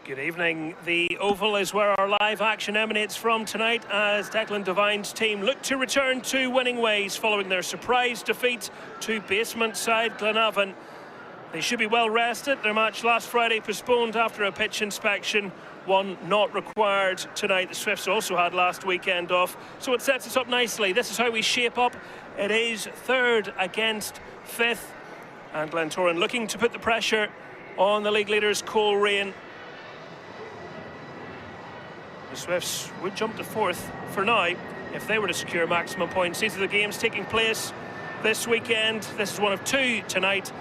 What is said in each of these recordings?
Good evening. The Oval is where our live action emanates from tonight as Declan Devine's team look to return to winning ways following their surprise defeat to basement side Glenavon. They should be well rested. Their match last Friday postponed after a pitch inspection, one not required tonight. The Swifts also had last weekend off, so it sets us up nicely. This is how we shape up. It is third against fifth, and Glentoran looking to put the pressure on the league leaders Coleraine. The Swifts would jump to fourth for now if they were to secure maximum points. These are the games taking place this weekend. This is one of two tonight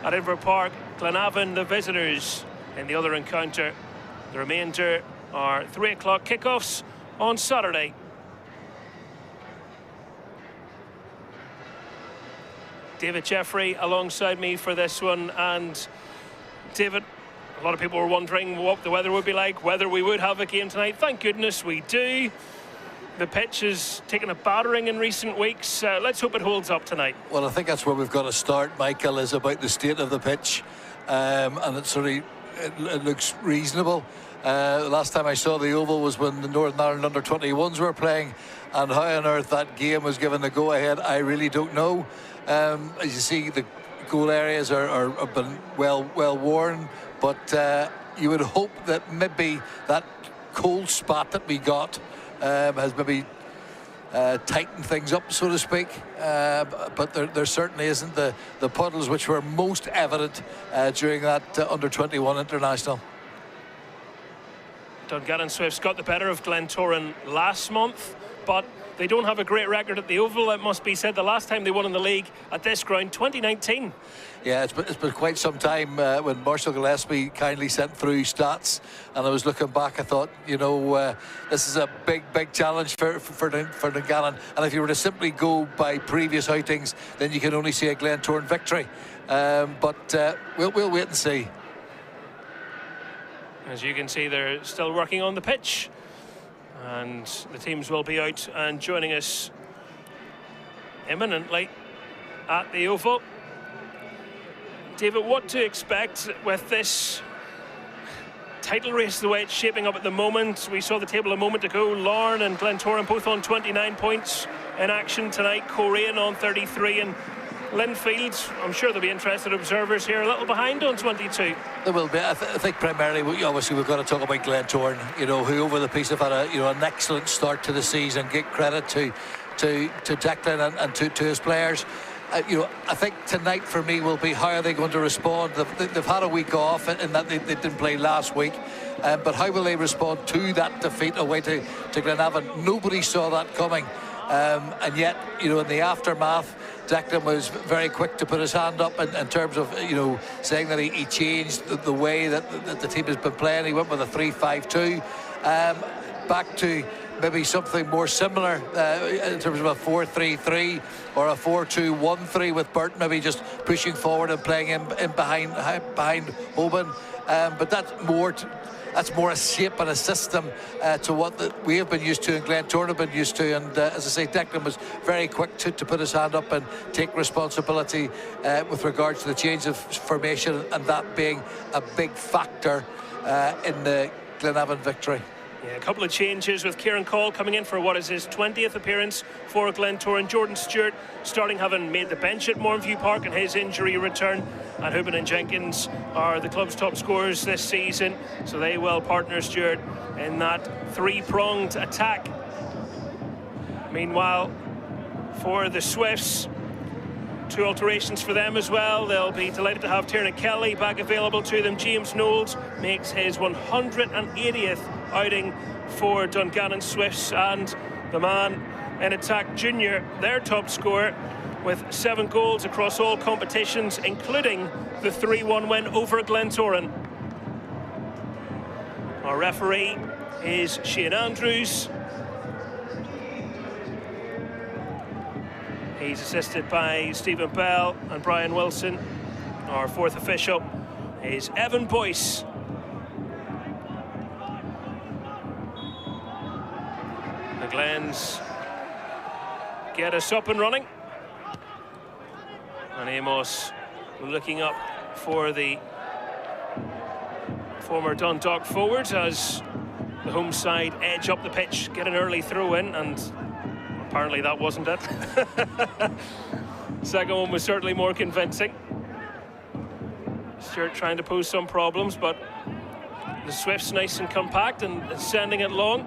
at Inver Park. Glenavon, the visitors, in the other encounter. The remainder are 3 o'clock kickoffs on Saturday. David Jeffrey alongside me for this one. And David, a lot of people were wondering what the weather would be like, whether we would have a game tonight. Thank goodness we do. The pitch has taken a battering in recent weeks. Let's hope it holds up tonight. Well, I think that's where we've got to start, Michael, is about the state of the pitch. And it looks reasonable. Last time I saw the Oval was when the Northern Ireland under-21s were playing. And how on earth that game was given the go-ahead, I really don't know. As you see, the goal areas have been well worn. But you would hope that maybe that cold spot that we got has maybe tightened things up, so to speak. But there certainly isn't the puddles which were most evident during that under-21 international. Dungannon Swifts got the better of Glentoran last month, but they don't have a great record at the Oval. It must be said, the last time they won in the league at this ground, 2019. Yeah, it's been quite some time. When Marshall Gillespie kindly sent through stats, and I was looking back, I thought, you know, this is a big challenge for Dungannon. And if you were to simply go by previous outings, then you can only see a Glentoran victory. But we'll wait and see. As you can see, they're still working on the pitch, and the teams will be out and joining us imminently at the Oval. David, what to expect with this title race the way it's shaping up at the moment? We saw the table a moment ago. Larne and Glentoran both on 29 points in action tonight. Coleraine on 33, and Linfield, I'm sure there'll be interested observers here, a little behind on 22. There will be. I think primarily, obviously, we've got to talk about Glentoran, you know, who over the piece have had an excellent start to the season. Give credit to Declan and to his players. I think tonight for me will be how are they going to respond. They've had a week off in that they didn't play last week. But how will they respond to that defeat away to Glenavon? Nobody saw that coming. And yet, in the aftermath, Declan was very quick to put his hand up in terms of, saying that he changed the way that the team has been playing. He went with a 3-5-2, back to maybe something more similar in terms of a 4-3-3 or a 4-2-1-3 with Burt maybe just pushing forward and playing in behind Oban. But that's more a shape and a system to what we have been used to and Glentoran have been used to. And as I say, Declan was very quick to put his hand up and take responsibility with regards to the change of formation, and that being a big factor in the Glenavon victory. Yeah, a couple of changes with Kieran Call coming in for what is his 20th appearance for Glentoran. Jordan Stewart starting, having made the bench at Mornview Park in his injury return. And Houben and Jenkins are the club's top scorers this season, so they will partner Stewart in that three-pronged attack. Meanwhile, for the Swifts, two alterations for them as well. They'll be delighted to have Tiernan Kelly back available to them. James Knowles makes his 180th outing for Dungannon Swifts, and the man in attack, Junior, their top scorer, with 7 goals across all competitions, including the 3-1 win over Glentoran. Our referee is Shane Andrews. He's assisted by Stephen Bell and Brian Wilson. Our fourth official is Evan Boyce. The Glens get us up and running. And Amos looking up for the former Dundalk forward, as the home side edge up the pitch, get an early throw in, and apparently that wasn't it. Second one was certainly more convincing. Stewart trying to pose some problems, but the Swifts nice and compact and sending it long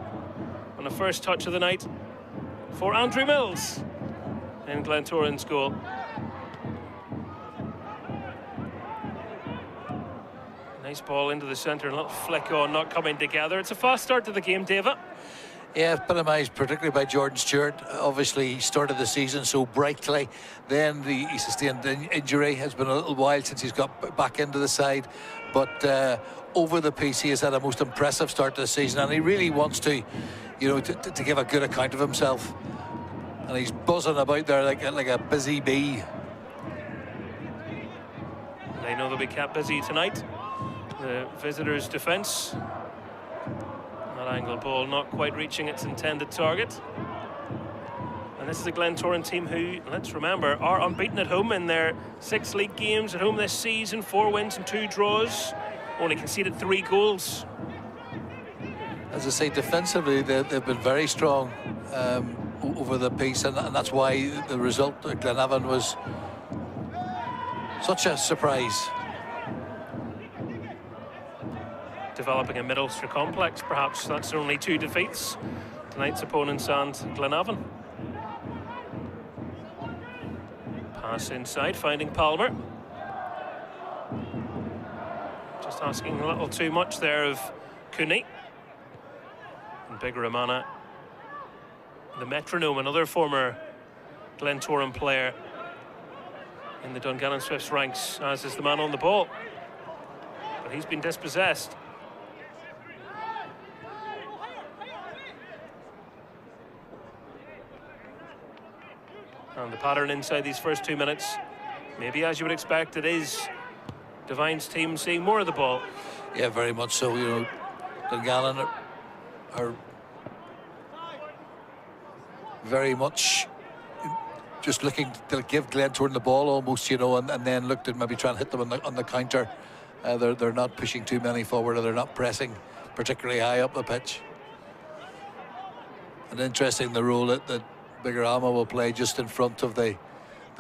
on the first touch of the night for Andrew Mills in Glentoran's goal. Nice ball into the centre, a little flick on, not coming together. It's a fast start to the game, David. Yeah, epitomised particularly by Jordan Stewart. Obviously, he started the season so brightly. Then he sustained an injury. It's been a little while since he's got back into the side. But over the piece, he has had a most impressive start to the season, and he really wants to, to give a good account of himself. And he's buzzing about there like a busy bee. They know they'll be kept busy tonight. The visitors' defence. That angle ball not quite reaching its intended target. And this is a Glentoran team who, let's remember, are unbeaten at home in their 6 league games at home this season. 4 wins and 2 draws. Only conceded 3 goals. As I say, defensively, they've been very strong over the piece, and that's why the result at Glenavon was such a surprise. Developing a middle Ulster complex, perhaps. That's only 2 defeats. Tonight's opponents and Glenavon. Pass inside, finding Palmer. Just asking a little too much there of Cooney. And Big Romana, the metronome, another former Glentoran player in the Dungannon Swifts ranks, as is the man on the ball. But he's been dispossessed. And the pattern inside these first 2 minutes, maybe as you would expect, it is Devine's team seeing more of the ball. Yeah, very much so. Dungannon are very much just looking to give Glentoran the ball almost, and then look to maybe try and hit them on the counter. They're not pushing too many forward, or they're not pressing particularly high up the pitch. And interesting, the role that Bigorama will play just in front of the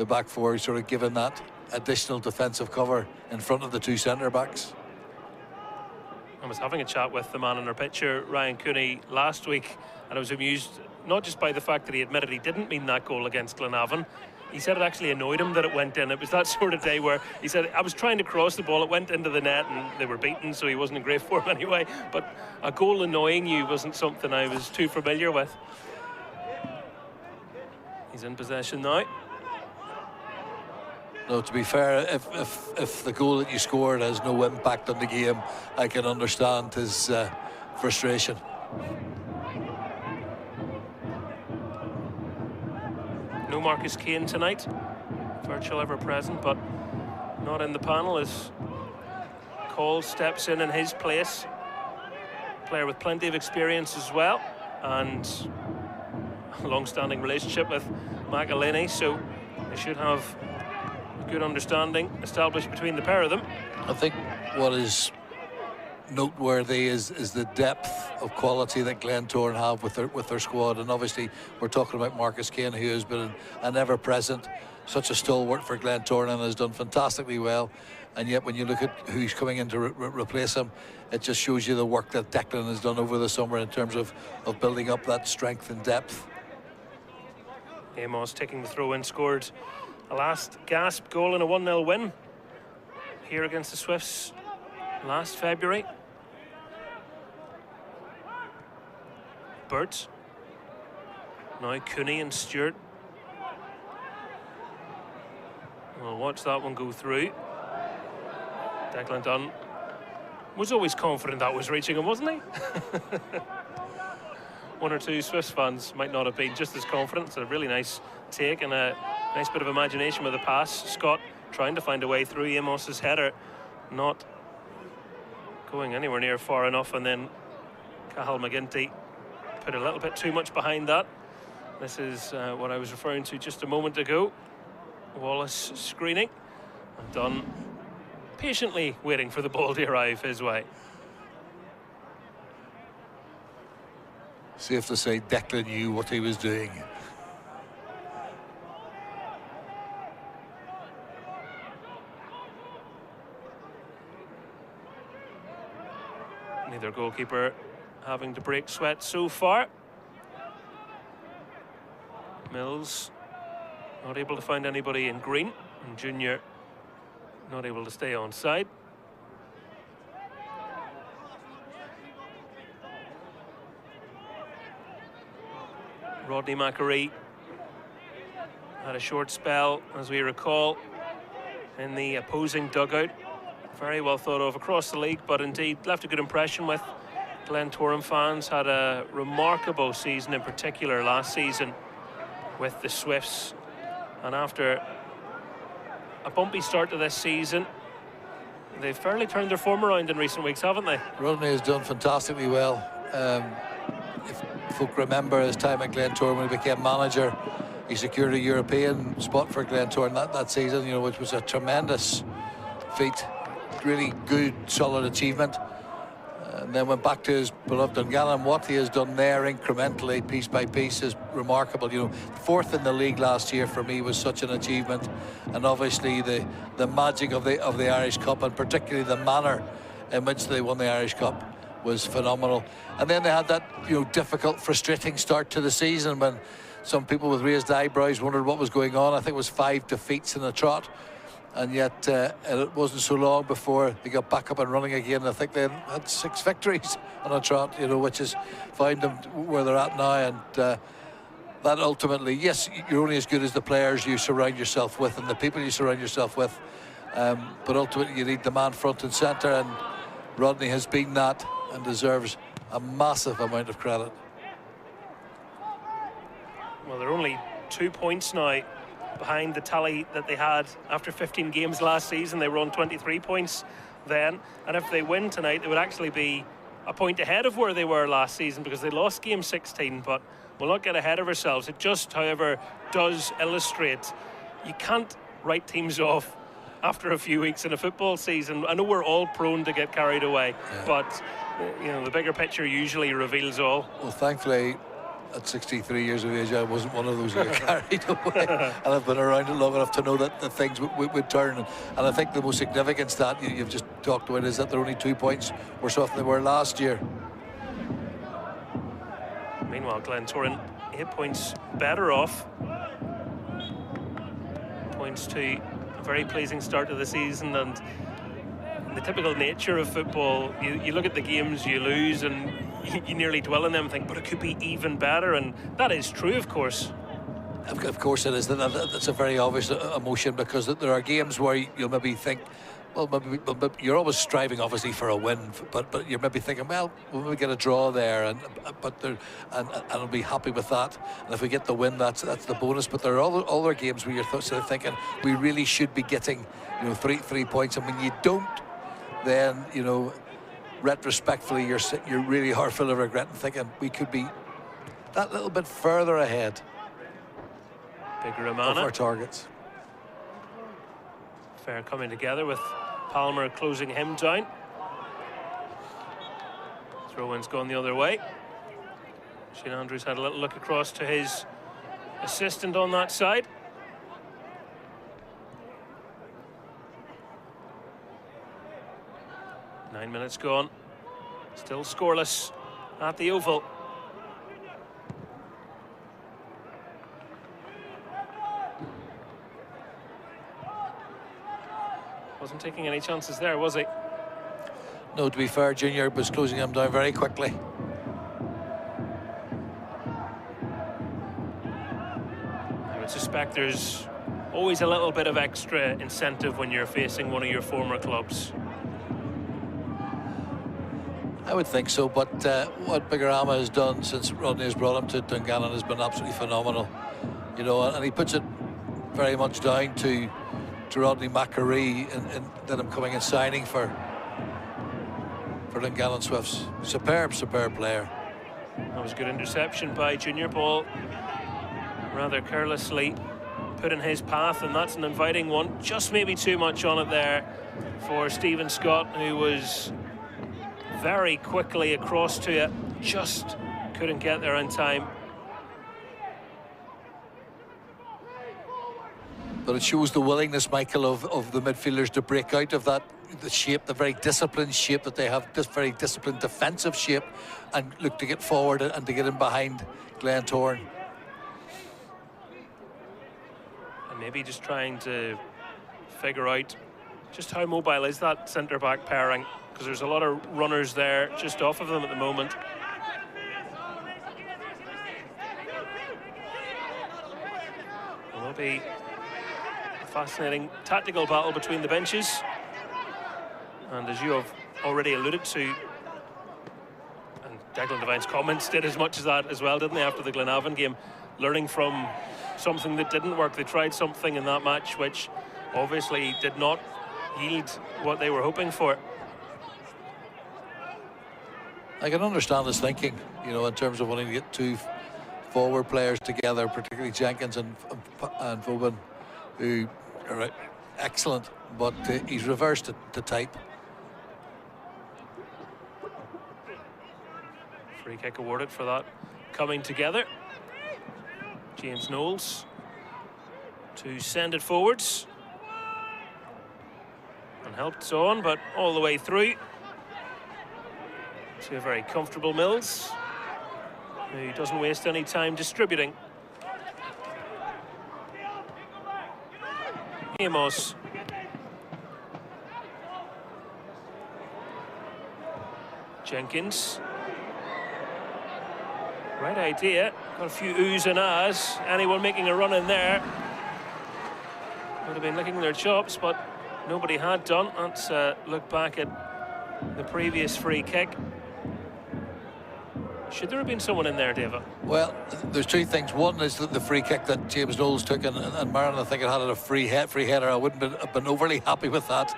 back four, sort of giving that additional defensive cover in front of the 2 centre backs. I was having a chat with the man on our picture, Ryan Cooney, last week, and I was amused not just by the fact that he admitted he didn't mean that goal against Glenavon. He said it actually annoyed him that it went in. It was that sort of day where he said, I was trying to cross the ball, it went into the net, and they were beaten, so he wasn't in great form anyway. But a goal annoying you wasn't something I was too familiar with. He's in possession now. No, to be fair, if the goal that you scored has no impact on the game, I can understand his frustration. No Marcus Kane tonight. Virtual ever present, but not in the panel as Cole steps in his place. Player with plenty of experience as well, and a long-standing relationship with McElhinney, so they should have a good understanding established between the pair of them. I think what is noteworthy is the depth of quality that Glentoran have with their squad, and obviously we're talking about Marcus Kane, who has been an ever-present, such a stalwart for Glentoran and has done fantastically well. And yet when you look at who's coming in to replace him, it just shows you the work that Declan has done over the summer in terms of building up that strength and depth. Amos taking the throw in, scored a last gasp goal in a 1-0 win here against the Swifts last February. Burt. Now Cooney and Stewart. We'll watch that one go through. Declan Dunn was always confident that was reaching him, wasn't he? One or two Swifts fans might not have been just as confident. It's a really nice take and a nice bit of imagination with the pass. Scott trying to find a way through Amos's header, not going anywhere near far enough, and then Cathal McGinty put a little bit too much behind that. This is what I was referring to just a moment ago. Wallace screening, and Dunn patiently waiting for the ball to arrive his way. Safe to say Declan knew what he was doing. Neither goalkeeper having to break sweat so far. Mills not able to find anybody in green, and Junior not able to stay on side. Rodney McAree had a short spell, as we recall, in the opposing dugout. Very well thought of across the league, but indeed left a good impression with Glentoran fans. Had a remarkable season, in particular last season with the Swifts, and after a bumpy start to this season, they've fairly turned their form around in recent weeks, haven't they? Rodney has done fantastically well. If folk remember his time at Glentoran when he became manager, he secured a European spot for Glentoran that season, you know, which was a tremendous feat. Really good, solid achievement. And then went back to his beloved Dungannon. What he has done there incrementally, piece by piece, is remarkable. You know, fourth in the league last year for me was such an achievement, and obviously the magic of the Irish Cup, and particularly the manner in which they won the Irish Cup, was phenomenal. And then they had that, you know, difficult, frustrating start to the season when some people with raised eyebrows wondered what was going on. I think it was 5 defeats in a trot. And yet it wasn't so long before they got back up and running again. I think they had 6 victories on a trot, you know, which has found them where they're at now. And that ultimately, yes, you're only as good as the players you surround yourself with and the people you surround yourself with. But ultimately, you need the man front and centre, and Rodney has been that and deserves a massive amount of credit. Well, they're only 2 points now behind the tally that they had after 15 games last season. They were on 23 points then, and if they win tonight, they would actually be a point ahead of where they were last season, because they lost game 16. But we'll not get ahead of ourselves. It just, however, does illustrate you can't write teams off after a few weeks in a football season. I know we're all prone to get carried away, but you know, the bigger picture usually reveals all. Well, thankfully, at 63 years of age, I wasn't one of those who got carried away, and I've been around it long enough to know that the things would turn. And I think the most significant stat you've just talked about is that they're only 2 points worse off than they were last year. Meanwhile, Glentoran 8 points better off. Points to a very pleasing start to the season, and the typical nature of football, you look at the games you lose and you nearly dwell on them and think, but it could be even better, and that is true, of course. Of course it is. That's a very obvious emotion, because there are games where you'll maybe think, well, maybe you're always striving, obviously, for a win, but you're maybe thinking, well, we'll get a draw there, and I'll be happy with that. And if we get the win, that's the bonus. But there are other games where you're sort of thinking, we really should be getting, you know, three points, and when you don't, then, you know, retrospectively, you're really hard full of regret and thinking we could be that little bit further ahead of our targets. Fair coming together with Palmer closing him down. Throw-in's gone the other way. Shane Andrews had a little look across to his assistant on that side. Nine minutes gone. Still scoreless at the Oval. Wasn't taking any chances there, was he? No, to be fair, Junior was closing him down very quickly. I would suspect there's always a little bit of extra incentive when you're facing one of your former clubs. I would think so, but what Bigorama has done since Rodney has brought him to Dungannon has been absolutely phenomenal. You know, and he puts it very much down to Rodney McAree and then him coming and signing for Dungannon Swifts. Superb player. That was a good interception by Junior. Ball rather carelessly put in his path, and that's an inviting one. Just maybe too much on it there for Stephen Scott, who was very quickly across to it. Just couldn't get there in time. But it shows the willingness, Michael, of the midfielders to break out of that, the shape, the very disciplined shape that they have, this very disciplined defensive shape, and look to get forward and to get in behind Glentoran. And maybe just trying to figure out just how mobile is that centre-back pairing, because there's a lot of runners there just off of them at the moment. It will be a fascinating tactical battle between the benches. And as you have already alluded to, and Declan Devine's comments did as much as that as well, didn't they, after the Glenavon game, learning from something that didn't work. They tried something in that match which obviously did not yield what they were hoping for. I can understand his thinking, you know, in terms of wanting to get two forward players together, particularly Jenkins and Vauban, who are excellent, but he's reversed the type. Free kick awarded for that coming together. James Knowles to send it forwards. And helped on, but all the way through to a very comfortable Mills, who doesn't waste any time distributing. Amos. Jenkins. Right idea. Got a few oohs and ahs. Anyone making a run in there would have been licking their chops, but nobody had done. Let's look back at the previous free kick. Should there have been someone in there, David? Well, there's two things. One is that the free kick that James Knowles took, and Marin, I think, it had a free header. I wouldn't have been overly happy with that.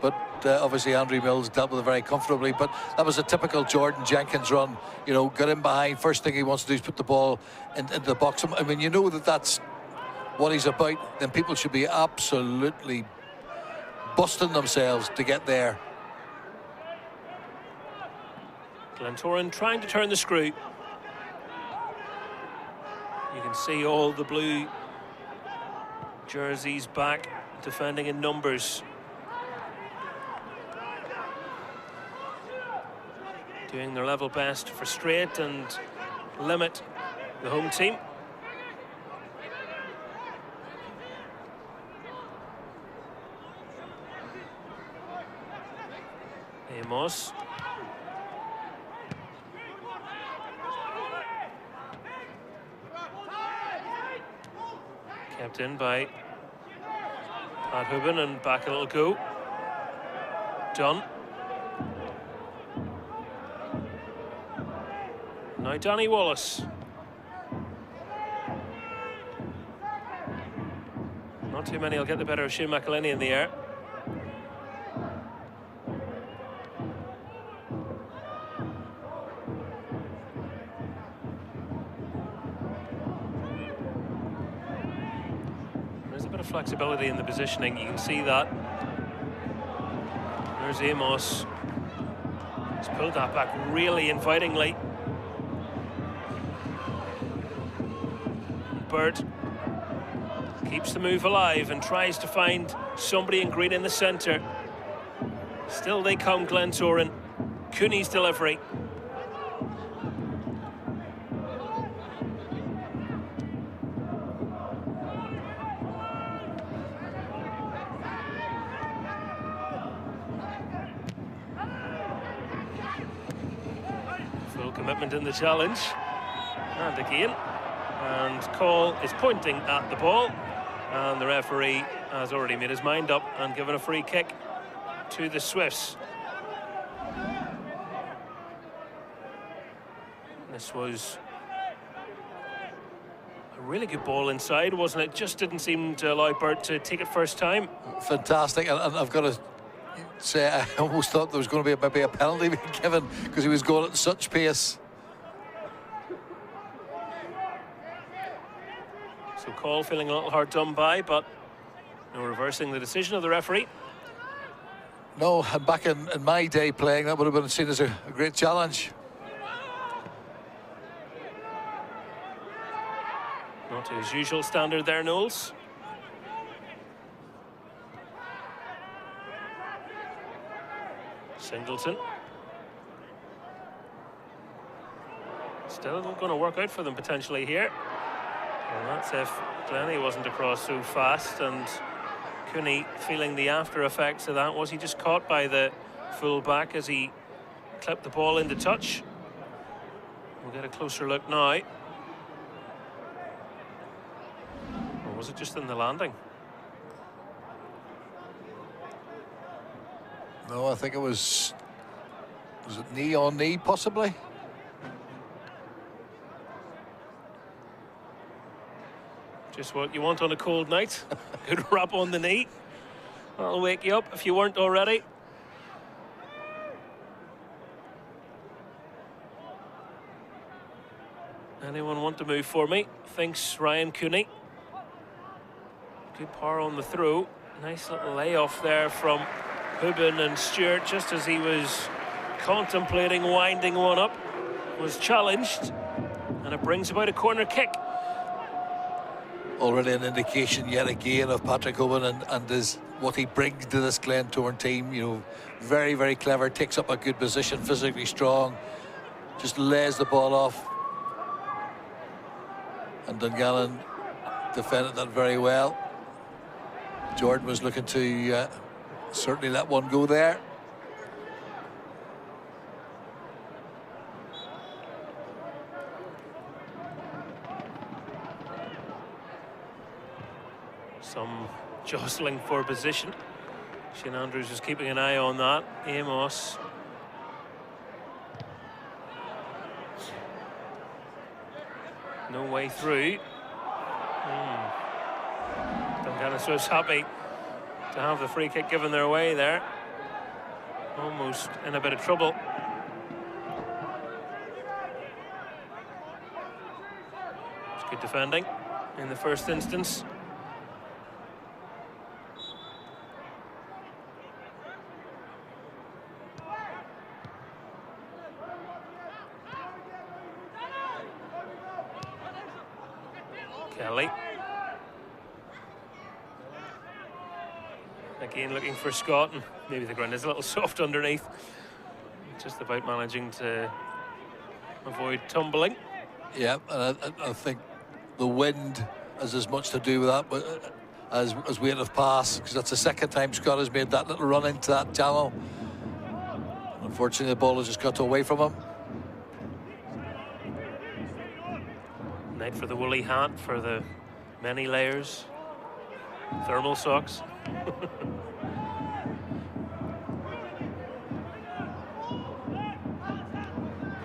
But obviously Andrew Mills dealt with it very comfortably. But that was a typical Jordan Jenkins run. You know, got in behind. First thing he wants to do is put the ball into the box. I mean, you know that's what he's about. Then people should be absolutely busting themselves to get there. Glentoran trying to turn the screw. You can see all the blue jerseys back, defending in numbers. Doing their level best to frustrate and limit the home team. Amos. Kept in by Pat Hubin, and back it'll go. Dunn. Now Danny Wallace. Not too many will get the better of Shane McElhinney in the air. Flexibility in the positioning, you can see that. There's Amos. He's pulled that back really invitingly. Bird keeps the move alive and tries to find somebody in green in the centre. Still they come, Glentoran. Cooney's delivery. Commitment in the challenge, and again, and call is pointing at the ball, and the referee has already made his mind up and given a free kick to the Swifts. This was a really good ball inside, wasn't it? Just didn't seem to allow Burt to take it first time. Fantastic, and I've got to say, I almost thought there was going to be maybe a penalty being given because he was going at such pace. So Call feeling a little hard done by, but no reversing the decision of the referee. No, and back in my day playing, that would have been seen as a great challenge. Not to his usual standard there, Knowles. Singleton. Still going to work out for them potentially here. And that's if Glennie wasn't across so fast, and Cooney feeling the after effects of that. Was he just caught by the full back as he clipped the ball into touch? We'll get a closer look now. Or was it just in the landing? No, I think it was it knee on knee possibly? Just what you want on a cold night. Good rap on the knee. That'll wake you up if you weren't already. Anyone want to move for me? Thinks Ryan Cooney. Good power on the throw. Nice little layoff there from Hubin, and Stewart, just as he was contemplating winding one up, was challenged, and it brings about a corner kick. Already an indication yet again of Patrick Hubin and what he brings to this Glentoran team. You know, very, very clever, takes up a good position, physically strong, just lays the ball off. And Dungannon defended that very well. Jordan was looking to certainly let one go there. Some jostling for position. Shane Andrews is keeping an eye on that. Amos. No way through. Dungannon was happy to have the free kick given their way there. Almost in a bit of trouble. It's good defending in the first instance. Kelly. Again looking for Scott, and maybe the ground is a little soft underneath. Just about managing to avoid tumbling. Yeah, and I think the wind has as much to do with that as weight of pass, because that's the second time Scott has made that little run into that channel. Unfortunately, the ball has just got away from him. Night for the woolly hat, for the many layers. Thermal socks.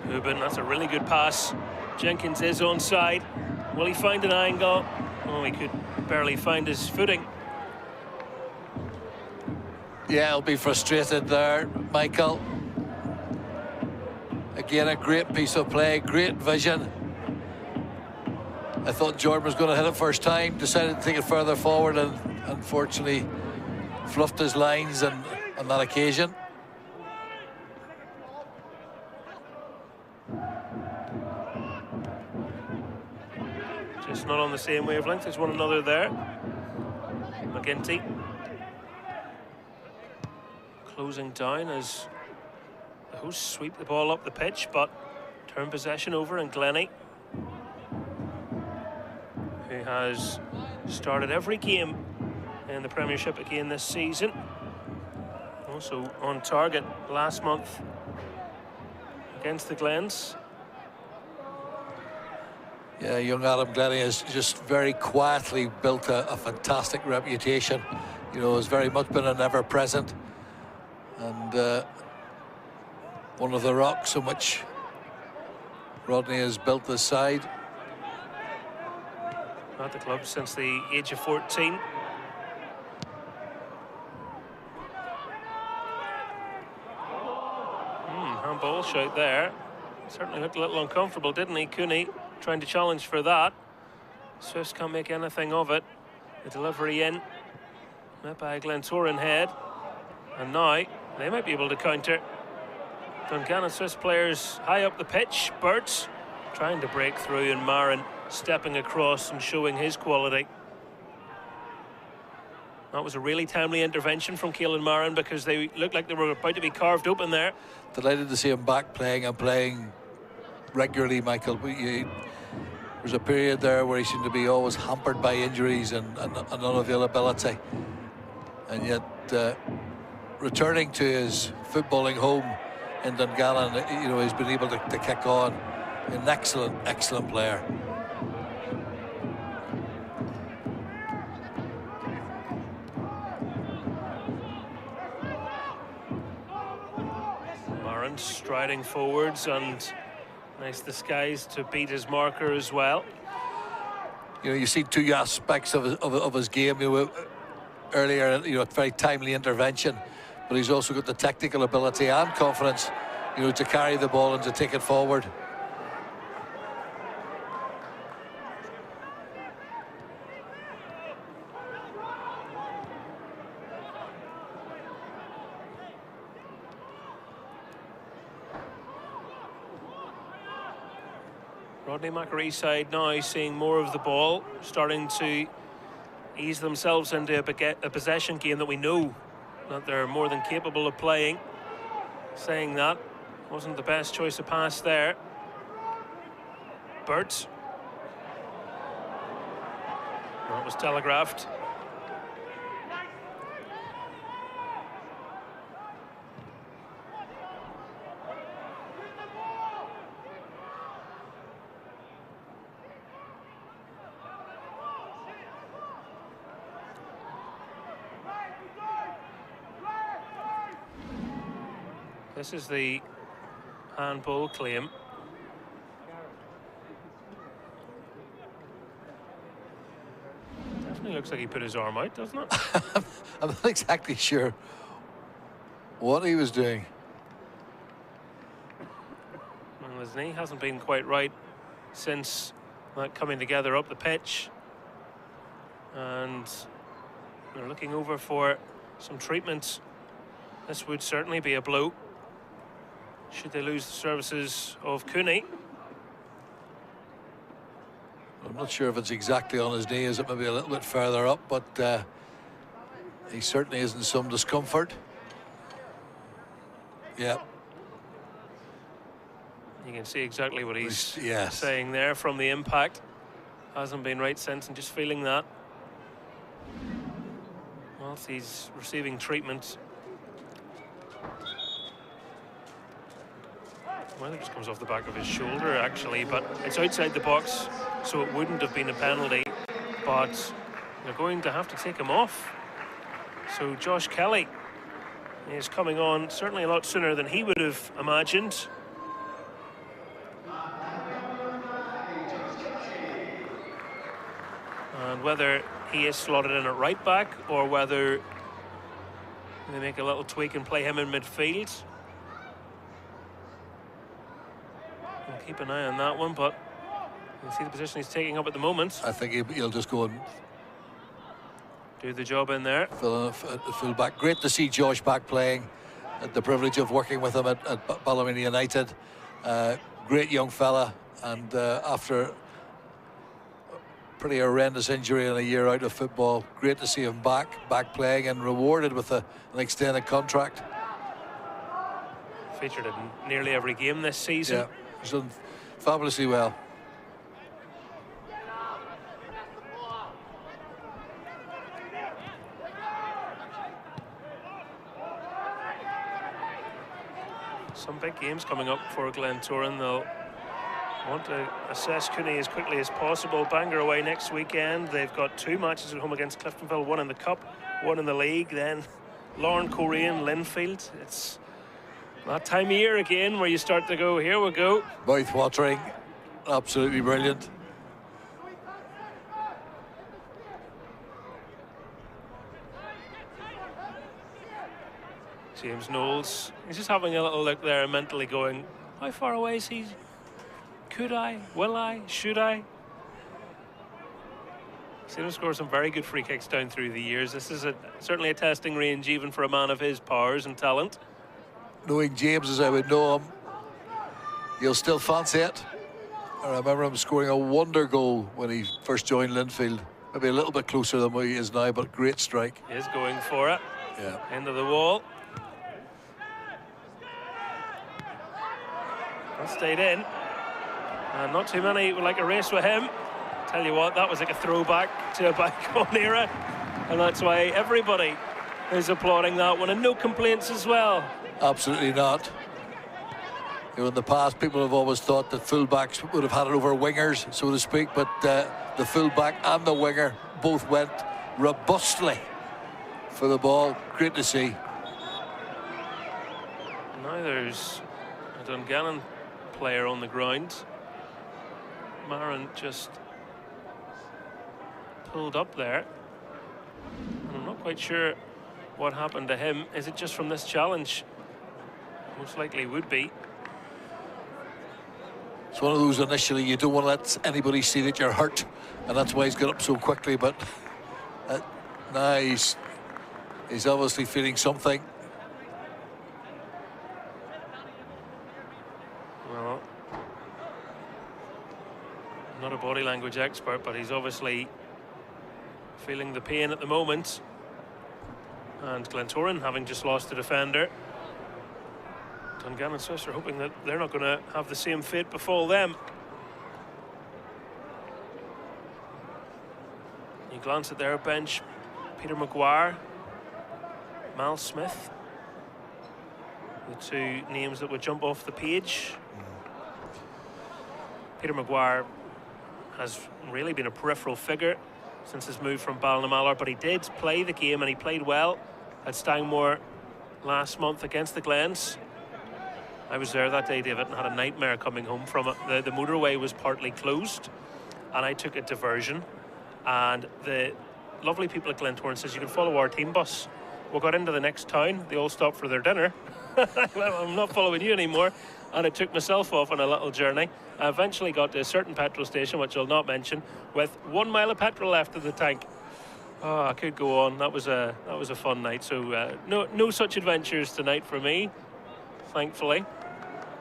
Hubin, that's a really good pass. Jenkins is onside. Will he find an angle? Oh, he could barely find his footing. Yeah, he'll be frustrated there, Michael. Again, a great piece of play, great vision. I thought Jordan was going to hit it first time, decided to take it further forward, and unfortunately fluffed his lines on that occasion. Just not on the same wavelength as one another there. McGinty closing down as the hosts sweep the ball up the pitch, but turn possession over, and Glennie, who has started every game in the Premiership again this season, also on target last month against the Glens. Yeah, young Adam Glennie has just very quietly built a fantastic reputation. You know, has very much been an ever-present, and one of the rocks on which Rodney has built this side. At the club since the age of 14. Handball shout there. Certainly looked a little uncomfortable, didn't he, Cooney? Trying to challenge for that. Swifts can't make anything of it. The delivery in, met by a Glentoran head, and now they might be able to counter. Dungannon Swiss players high up the pitch. Birds trying to break through, and Marin stepping across and showing his quality. That was a really timely intervention from Keelan Marin, because they looked like they were about to be carved open there. Delighted to see him back playing and playing regularly, Michael. There's a period there where he seemed to be always hampered by injuries and unavailability, and yet returning to his footballing home in Dungannon, he's been able to kick on. An excellent player. Marin striding forwards, and nice disguise to beat his marker as well. You see two aspects of his game. Earlier, a very timely intervention, but he's also got the technical ability and confidence, to carry the ball and to take it forward. Rodney McAree's side now seeing more of the ball, starting to ease themselves into a possession game that we know that they're more than capable of playing. Saying that, wasn't the best choice of pass there. Burt. That was telegraphed. This is the handball claim. Definitely looks like he put his arm out, doesn't it? I'm not exactly sure what he was doing. Well, his knee hasn't been quite right since that coming together up the pitch. And they're looking over for some treatment. This would certainly be a blow should they lose the services of Cooney. I'm not sure if it's exactly on his knee, is it maybe a little bit further up, but he certainly is in some discomfort. Yeah. You can see exactly what he's yes. saying there from the impact. Hasn't been right since, and just feeling that. Whilst he's receiving treatment. Well, it just comes off the back of his shoulder, actually, but it's outside the box, so it wouldn't have been a penalty. But they're going to have to take him off. So Josh Kelly is coming on certainly a lot sooner than he would have imagined. And whether he is slotted in at right back or whether they make a little tweak and play him in midfield, we'll keep an eye on that one, but you see the position he's taking up at the moment. I think he'll just go and do the job in there. Fill in at full back. Great to see Josh back playing. Had the privilege of working with him at Ballymena United. Great young fella, and after a pretty horrendous injury and a year out of football, great to see him back playing and rewarded with an extended contract. Featured in nearly every game this season. Yeah, he's done fabulously well. Some big games coming up for Glentoran. They'll want to assess Cooney as quickly as possible. Bangor away next weekend. They've got 2 matches at home against Cliftonville, 1 in the Cup, 1 in the league. Then Lauren, Korean, Linfield. It's that time of year again where you start to go, here we go. Mouth-watering, absolutely brilliant. James Knowles, he's just having a little look there and mentally going, how far away is he? Could I? Will I? Should I? Seen him score some very good free kicks down through the years. This is certainly a testing range even for a man of his powers and talent. Knowing James as I would know him, you'll still fancy it. I remember him scoring a wonder goal when he first joined Linfield. Maybe a little bit closer than what he is now, but great strike. He is going for it. Yeah. Into the wall. That stayed in. And not too many would like a race with him. Tell you what, that was like a throwback to a bygone era. And that's why everybody is applauding that one. And no complaints as well. Absolutely not. You know, in the past, people have always thought that fullbacks would have had it over wingers, so to speak, but the fullback and the winger both went robustly for the ball. Great to see. Now there's a Dungannon player on the ground. Marin just pulled up there. And I'm not quite sure what happened to him. Is it just from this challenge? Most likely would be. It's one of those initially you don't want to let anybody see that you're hurt, and that's why he's got up so quickly, but now he's obviously feeling something. Well, I'm not a body language expert, but he's obviously feeling the pain at the moment. And Glentoran, having just lost a defender, Dungannon Swiss are hoping that they're not going to have the same fate befall them. You glance at their bench, Peter Maguire, Mal Smith, the two names that would jump off the page. Peter Maguire has really been a peripheral figure since his move from Ballinamallor, but he did play the game and he played well at Stangmore last month against the Glens. I was there that day, David, and had a nightmare coming home from it. The motorway was partly closed, and I took a diversion. And the lovely people at Glentoran says you can follow our team bus. We got into the next town. They all stopped for their dinner. I'm not following you anymore. And I took myself off on a little journey. I eventually got to a certain petrol station, which I'll not mention, with 1 mile of petrol left in the tank. Oh, I could go on. That was a fun night. So no such adventures tonight for me, thankfully.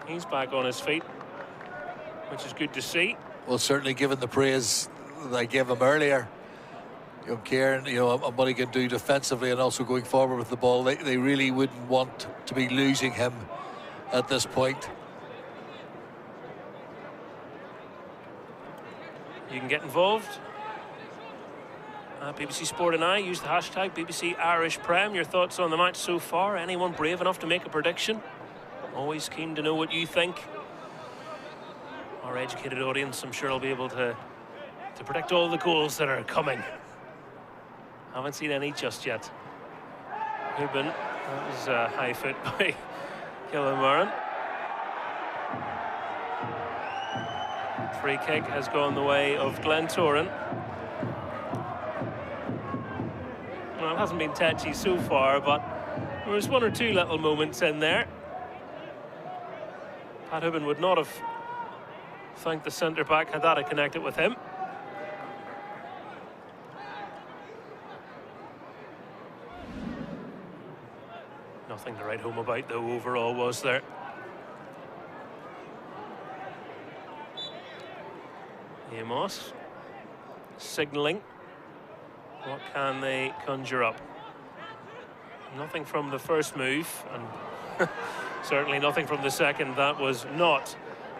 He's back on his feet, which is good to see. Well, certainly given the praise that I gave him earlier, young Kieran, you know, and what he can do defensively and also going forward with the ball, they really wouldn't want to be losing him at this point. You can get involved. BBC Sport and I use the hashtag BBC Irish Prem. Your thoughts on the match so far? Anyone brave enough to make a prediction? Always keen to know what you think. Our educated audience, I'm sure, will be able to predict all the goals that are coming. Haven't seen any just yet. Hubin, that was a high foot by Marin. Free kick has gone the way of Glentoran. Well, it hasn't been touchy so far, but there was one or two little moments in there. Pat Hubin would not have thanked the centre-back had that had connected with him. Nothing to write home about, though, overall, was there? Amos signalling. What can they conjure up? Nothing from the first move, and certainly nothing from the second. That was not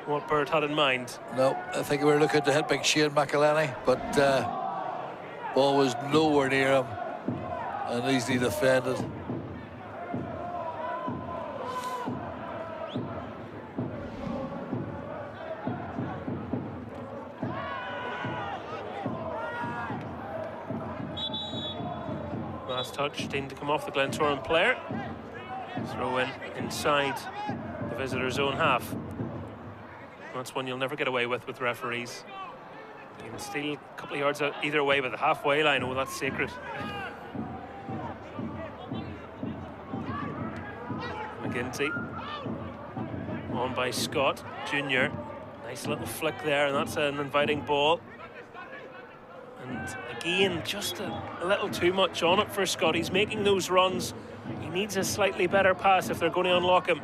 what Bert had in mind. No, I think we were looking to hit big Shane McElhenney, but ball was nowhere near him and easily defended. Last touch deemed to come off the Glentoran player. Throw in inside the visitor's own half. That's one you'll never get away with referees. You can steal a couple of yards out either way, but the halfway line, oh, that's sacred. McGinty on by Scott Jr. Nice little flick there, and that's an inviting ball. And again, just a little too much on it for Scott. He's making those runs. He needs a slightly better pass if they're going to unlock him.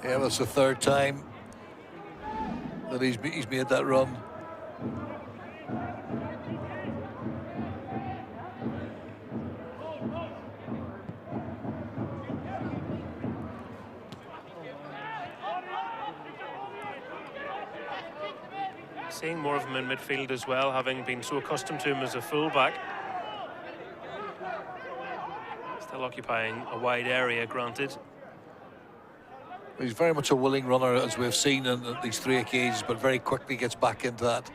Yeah, that's the third time that he's made that run. Seeing more of him in midfield as well, having been so accustomed to him as a fullback. Still occupying a wide area, granted. He's very much a willing runner, as we've seen on these 3 occasions, but very quickly gets back into that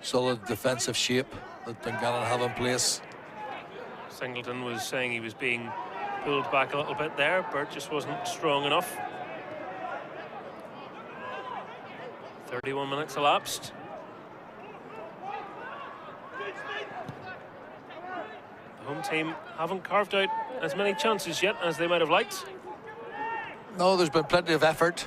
solid defensive shape that Dungannon have in place. Singleton was saying he was being pulled back a little bit there. Burt just wasn't strong enough. 31 minutes elapsed. The home team haven't carved out as many chances yet as they might have liked. No, there's been plenty of effort.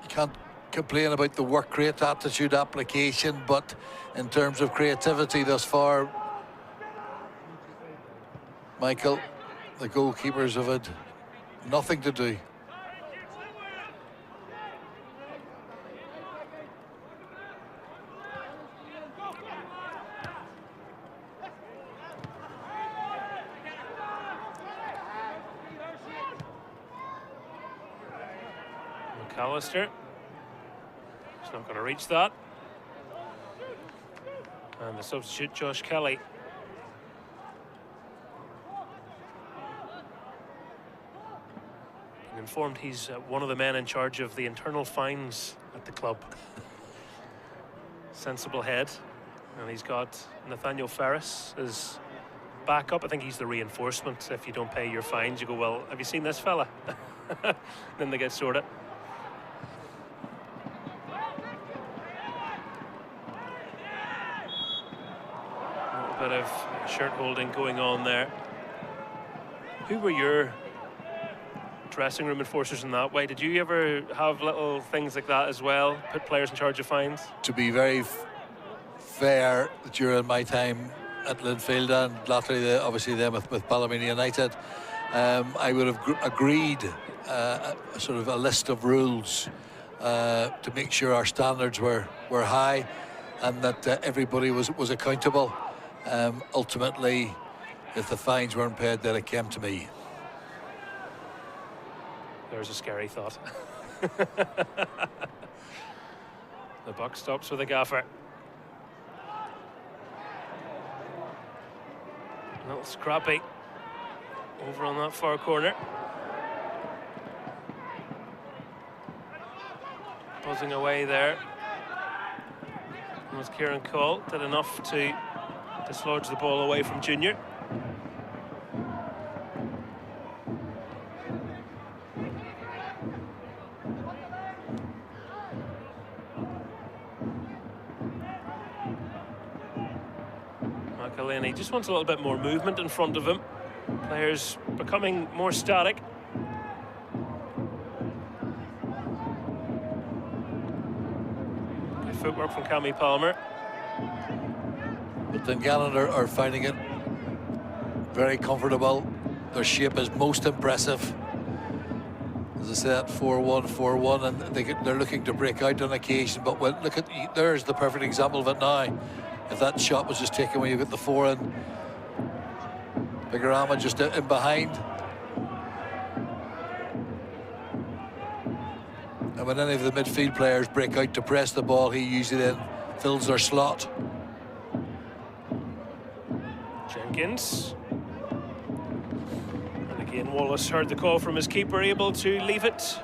You can't complain about the work rate, attitude, application, but in terms of creativity thus far, Michael, the goalkeepers have had nothing to do. McAllister. He's not going to reach that. And the substitute, Josh Kelly. Being informed he's one of the men in charge of the internal fines at the club. Sensible head. And he's got Nathaniel Ferris as backup. I think he's the reinforcement. If you don't pay your fines, you go, well, have you seen this fella? Then they get sorted. Bit of shirt holding going on there. Who were your dressing room enforcers in that way? Did you ever have little things like that as well? Put players in charge of fines? To be very fair, during my time at Linfield and latterly obviously then with Ballymena United, I would have agreed sort of a list of rules to make sure our standards were high and that everybody was accountable. Ultimately, if the fines weren't paid, then it came to me. There's a scary thought. The buck stops with a gaffer. A little scrappy over on that far corner. Buzzing away there. Was Kieran Cole, did enough to dislodge the ball away from Junior. McElhinney just wants a little bit more movement in front of him. Players becoming more static. Good footwork from Cammy Palmer. But Dungannon are finding it very comfortable. Their shape is most impressive. As I said, 4-1, 4-1, and they're looking to break out on occasion. But look at, there's the perfect example of it now. If that shot was just taken when you get the 4 in, Bigorama just in behind. And when any of the midfield players break out to press the ball, he usually then fills their slot. Jenkins. And again, Wallace heard the call from his keeper, able to leave it.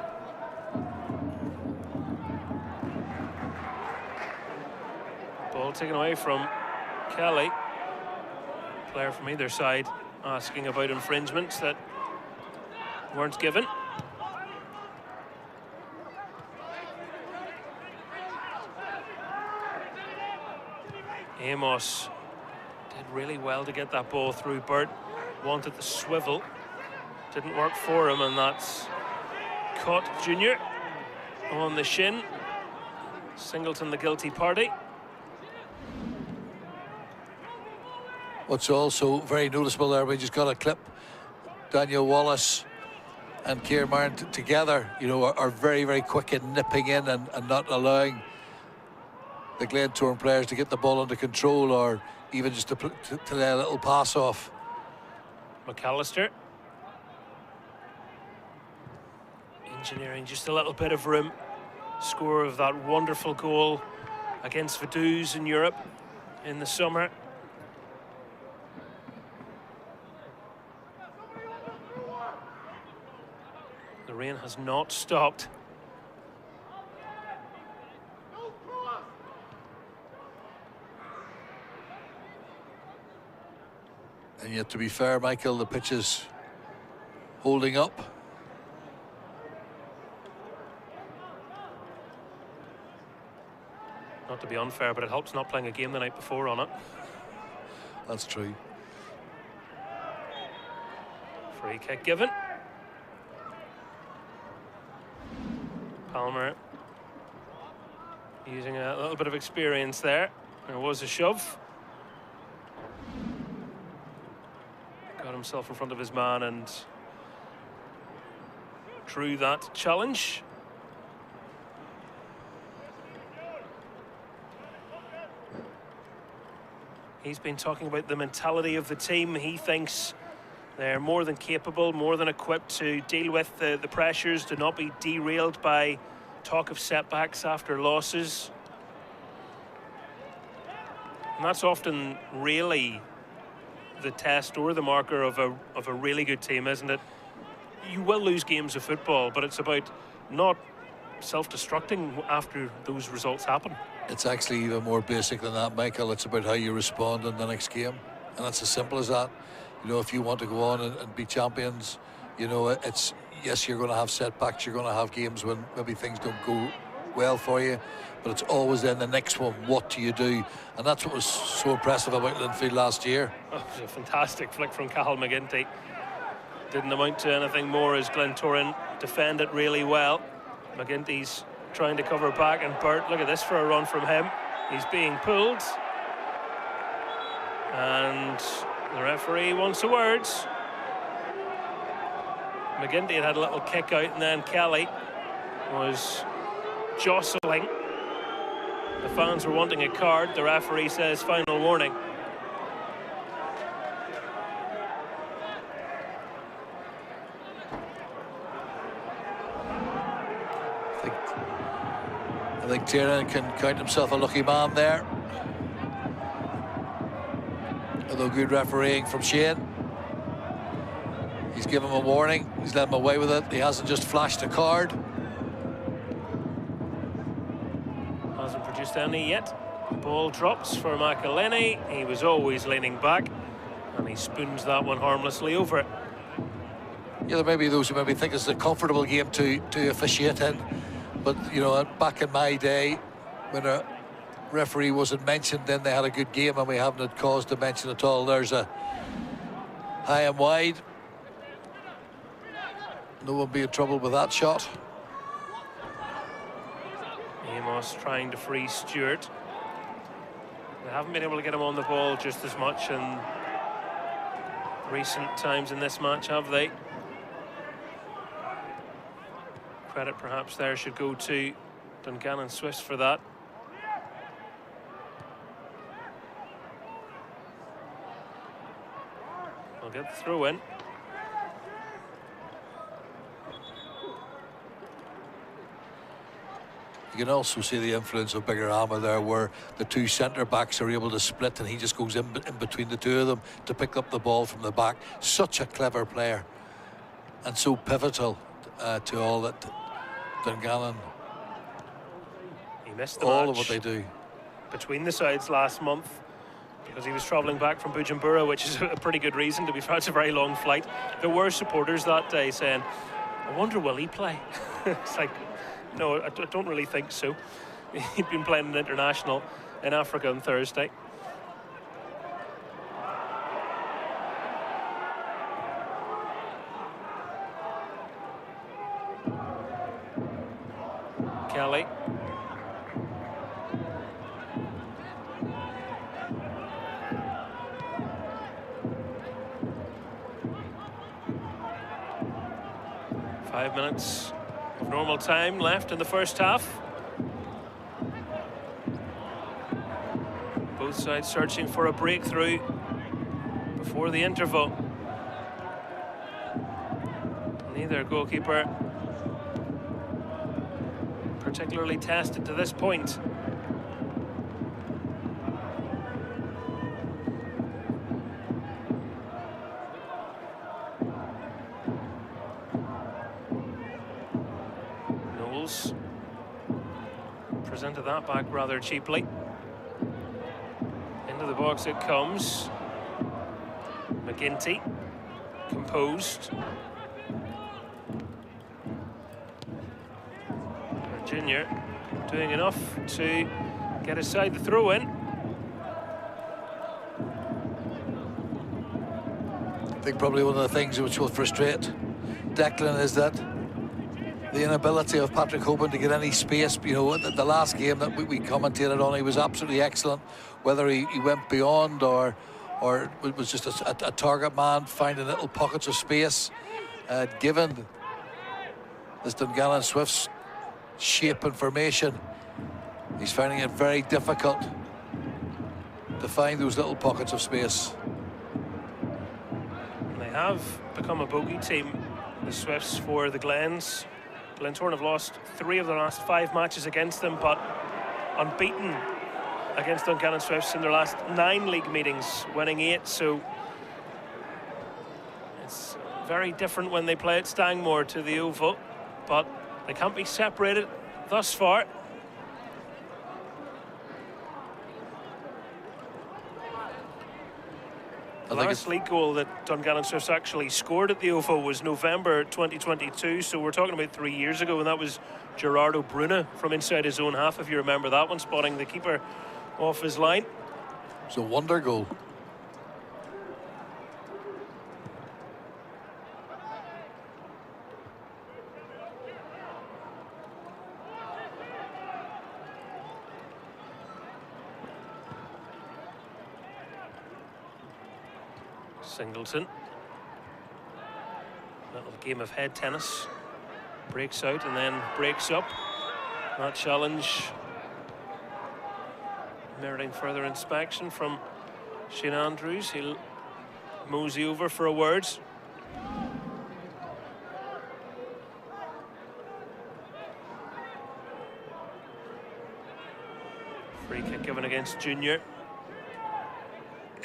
Ball taken away from Kelly. Player from either side asking about infringements that weren't given. Amos did really well to get that ball through. Burt wanted the swivel, didn't work for him, and that's caught Junior on the shin. Singleton the guilty party. What's also very noticeable there, we just got a clip. Daniel Wallace and Kieran together, you know, are very, very quick in nipping in and not allowing the Glentoran players to get the ball under control, or even just to lay a little pass off. McAllister engineering just a little bit of room. Score of that wonderful goal against Vaduz in Europe in the summer. The rain has not stopped. And yet, to be fair, Michael, the pitch is holding up. Not to be unfair, but it helps not playing a game the night before on it. That's true. Free kick given. Palmer using a little bit of experience there. There was a shove. Got himself in front of his man and drew that challenge. He's been talking about the mentality of the team. He thinks they're more than capable, more than equipped to deal with the pressures, to not be derailed by talk of setbacks after losses. And that's often really the test or the marker of a really good team, isn't it? You will lose games of football, but it's about not self-destructing after those results happen. It's actually even more basic than that, Michael. It's about how you respond in the next game, and it's as simple as that. You know, if you want to go on and be champions, you know, it's, yes, you're going to have setbacks, you're going to have games when maybe things don't go well for you, but it's always then the next one, what do you do? And that's what was so impressive about Linfield last year. Oh, it was a fantastic flick from Cathal McGinty. Didn't amount to anything more as Glentoran defend it really well. McGinty's trying to cover back, and Burt, look at this for a run from him. He's being pulled. And the referee wants the words. McGinty had a little kick out, and then Kelly was jostling. The fans were wanting a card. The referee says final warning. I think Tiernan can count himself a lucky man there. Although good refereeing from Shane. He's given him a warning. He's let him away with it. He hasn't just flashed a card. Hasn't produced any yet. Ball drops for McElhenney. He was always leaning back, and he spoons that one harmlessly over it. Yeah, there may be those who maybe think it's a comfortable game to officiate in. But, you know, back in my day, when a referee wasn't mentioned, then they had a good game, and we haven't had cause to mention at all. There's a high and wide. No one be in trouble with that shot. Amos trying to free Stewart. They haven't been able to get him on the ball just as much in recent times in this match, have they? Credit perhaps there should go to Dungannon Swifts for that. We'll get the throw in. You can also see the influence of Bigger Hammer there, where the two centre-backs are able to split, and he just goes in between the two of them to pick up the ball from the back. Such a clever player, and so pivotal to all that Dungannon. He missed the all match of what they do between the sides last month because he was travelling back from Bujumbura, which is a pretty good reason. To be fair, it's a very long flight. There were supporters that day saying, I wonder, will he play? It's like, no, I don't really think so. He'd been playing an international in Africa on Thursday. Kelly. 5 minutes of normal time left in the first half. Both sides searching for a breakthrough before the interval. Neither goalkeeper particularly tested to this point. Knowles presented that back rather cheaply. Into the box it comes. McGinty, composed. Junior doing enough to get aside the throw-in. I think probably one of the things which will frustrate Declan is that the inability of Patrick Hoban to get any space. You know, the last game that we commentated on, he was absolutely excellent. Whether he went beyond or it was just a target man, finding little pockets of space. Given this Dungannon Swifts shape and formation, he's finding it very difficult to find those little pockets of space. They have become a bogey team, the Swifts, for the Glens. Glentoran have lost 3 of their last 5 matches against them, but unbeaten against Dungannon Swifts in their last 9 league meetings, winning 8. So it's very different when they play at Stangmore to the Oval, but they can't be separated thus far. The last league goal that Dungannon Swifts actually scored at the Oval was November 2022, so we're talking about 3 years ago, and that was Gerardo Bruna from inside his own half, if you remember that one, spotting the keeper off his line. It's a wonder goal. Singleton. Little game of head tennis. Breaks out and then breaks up. That challenge meriting further inspection from Shane Andrews. He'll mosey over for a word. Free kick given against Junior.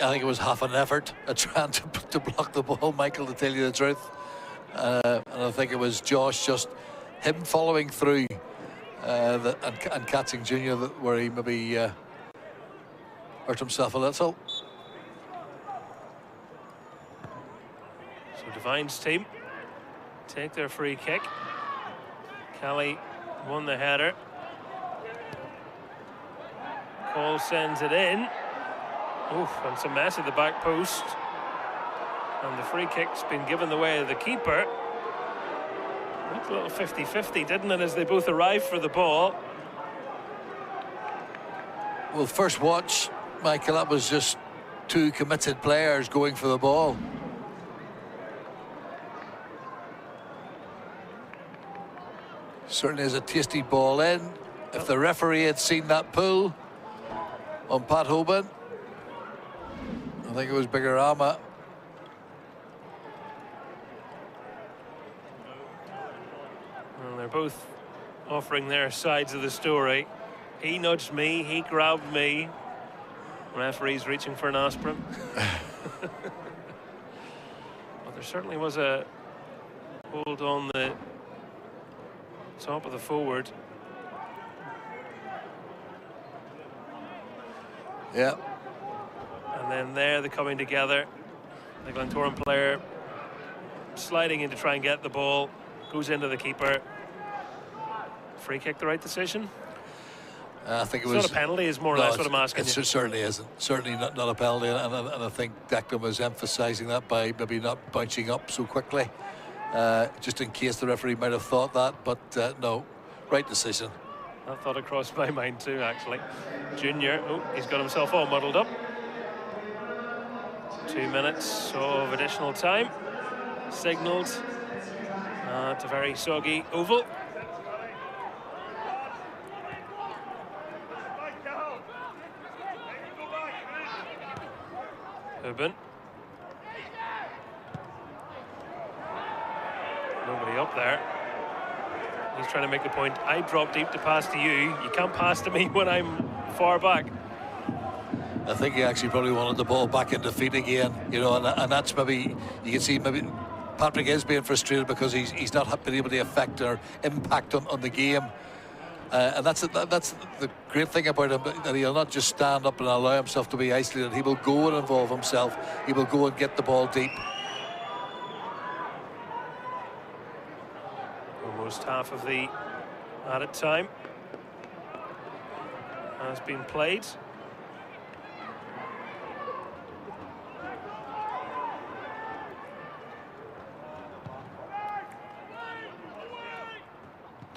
I think it was half an effort at trying to block the ball, Michael, to tell you the truth. And I think it was Josh, just him following through and catching Junior, where he maybe hurt himself a little. So Devine's team take their free kick. Kelly won the header. Cole sends it in. Oof, and some mess at the back post. And the free kick's been given the way of the keeper. Looked a little 50-50, didn't it, as they both arrived for the ball? Well, first watch, Michael, that was just 2 committed players going for the ball. Certainly is a tasty ball in. If the referee had seen that pull on Pat Hoban, I think it was Bigorama. Well, they're both offering their sides of the story. He nudged me, he grabbed me. Referee's reaching for an aspirin. Well, there certainly was a hold on the top of the forward. Yeah. And then there they're coming together. The Glentoran player sliding in to try and get the ball, goes into the keeper. Free kick the right decision? I think it's not a penalty, is more or less what I'm asking you. It certainly isn't. Certainly not a penalty, and I think Declan was emphasising that by maybe not bouncing up so quickly, just in case the referee might have thought that, but no, right decision. That thought had crossed my mind too, actually. Junior, oh, he's got himself all muddled up. 2 minutes of additional time signalled It's a very soggy oval. Hubin. Nobody up there. He's trying to make the point. I drop deep to pass to you. You can't pass to me when I'm far back. I think he actually probably wanted the ball back into feet again, you know, and that's maybe, you can see maybe Patrick is being frustrated because he's not been able to affect or impact on the game. And that's the great thing about him, that he'll not just stand up and allow himself to be isolated. He will go and involve himself. He will go and get the ball deep. Almost half of the added time has been played.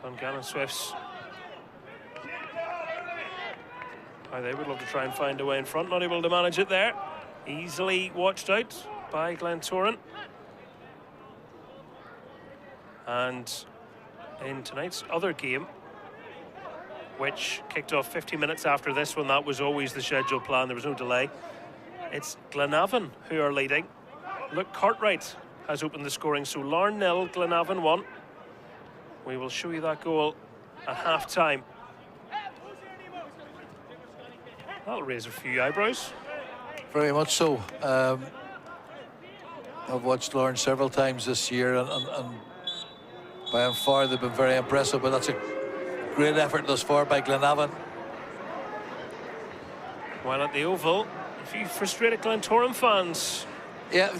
Dungannon Swifts. They would love to try and find a way in front, not able to manage it there. Easily watched out by Glentoran. And in tonight's other game, which kicked off 50 minutes after this one, that was always the scheduled plan, there was no delay. It's Glenavon who are leading. Look, Cartwright has opened the scoring, so Larne 0, Glenavon 1. We will show you that goal at half-time. That'll raise a few eyebrows. Very much so. I've watched Larne several times this year, and by and far they've been very impressive, but that's a great effort thus far by Glenavon. While at the Oval, a few frustrated Glentoran fans. Yeah,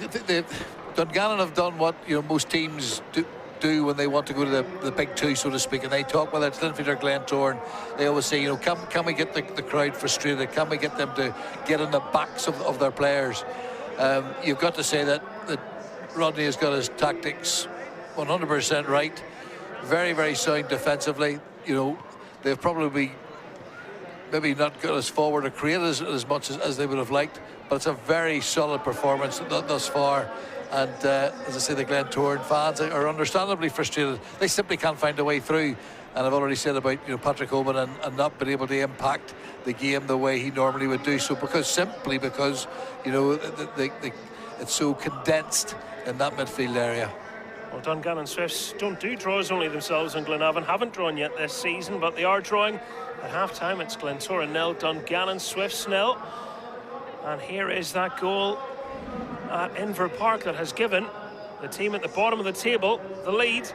Dungannon have done what, you know, most teams do when they want to go to the big two, so to speak, and they talk, whether it's Linfield or Glentoran, they always say, you know, can we get the crowd frustrated? Can we get them to get on the backs of their players? You've got to say that Rodney has got his tactics 100% right. Very, very sound defensively. You know, they've probably maybe not got as forward or created as much as they would have liked, but it's a very solid performance thus far. And as I say, the Glentoran fans are understandably frustrated. They simply can't find a way through. And I've already said about, you know, Patrick Hoban and not being able to impact the game the way he normally would do so, simply because you know it's so condensed in that midfield area. Well, Dungannon Swifts don't do draws only themselves, and Glenavon haven't drawn yet this season, but they are drawing at half-time. It's Glentoran 0, Dungannon Swifts 0. And here is that goal at Inver Park that has given the team at the bottom of the table the lead.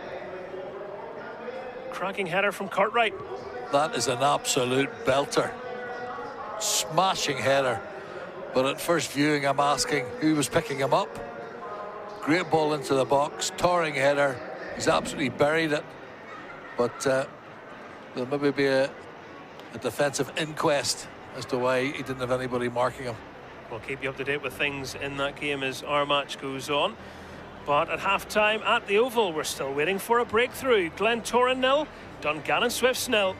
Cracking header from Cartwright. That is an absolute belter. Smashing header. But at first viewing, I'm asking who was picking him up. Great ball into the box, towering header. He's absolutely buried it. But there'll maybe be a defensive inquest as to why he didn't have anybody marking him. We'll keep you up to date with things in that game as our match goes on. But at half-time at the Oval, we're still waiting for a breakthrough. Glentoran 0, Dungannon Swifts 0.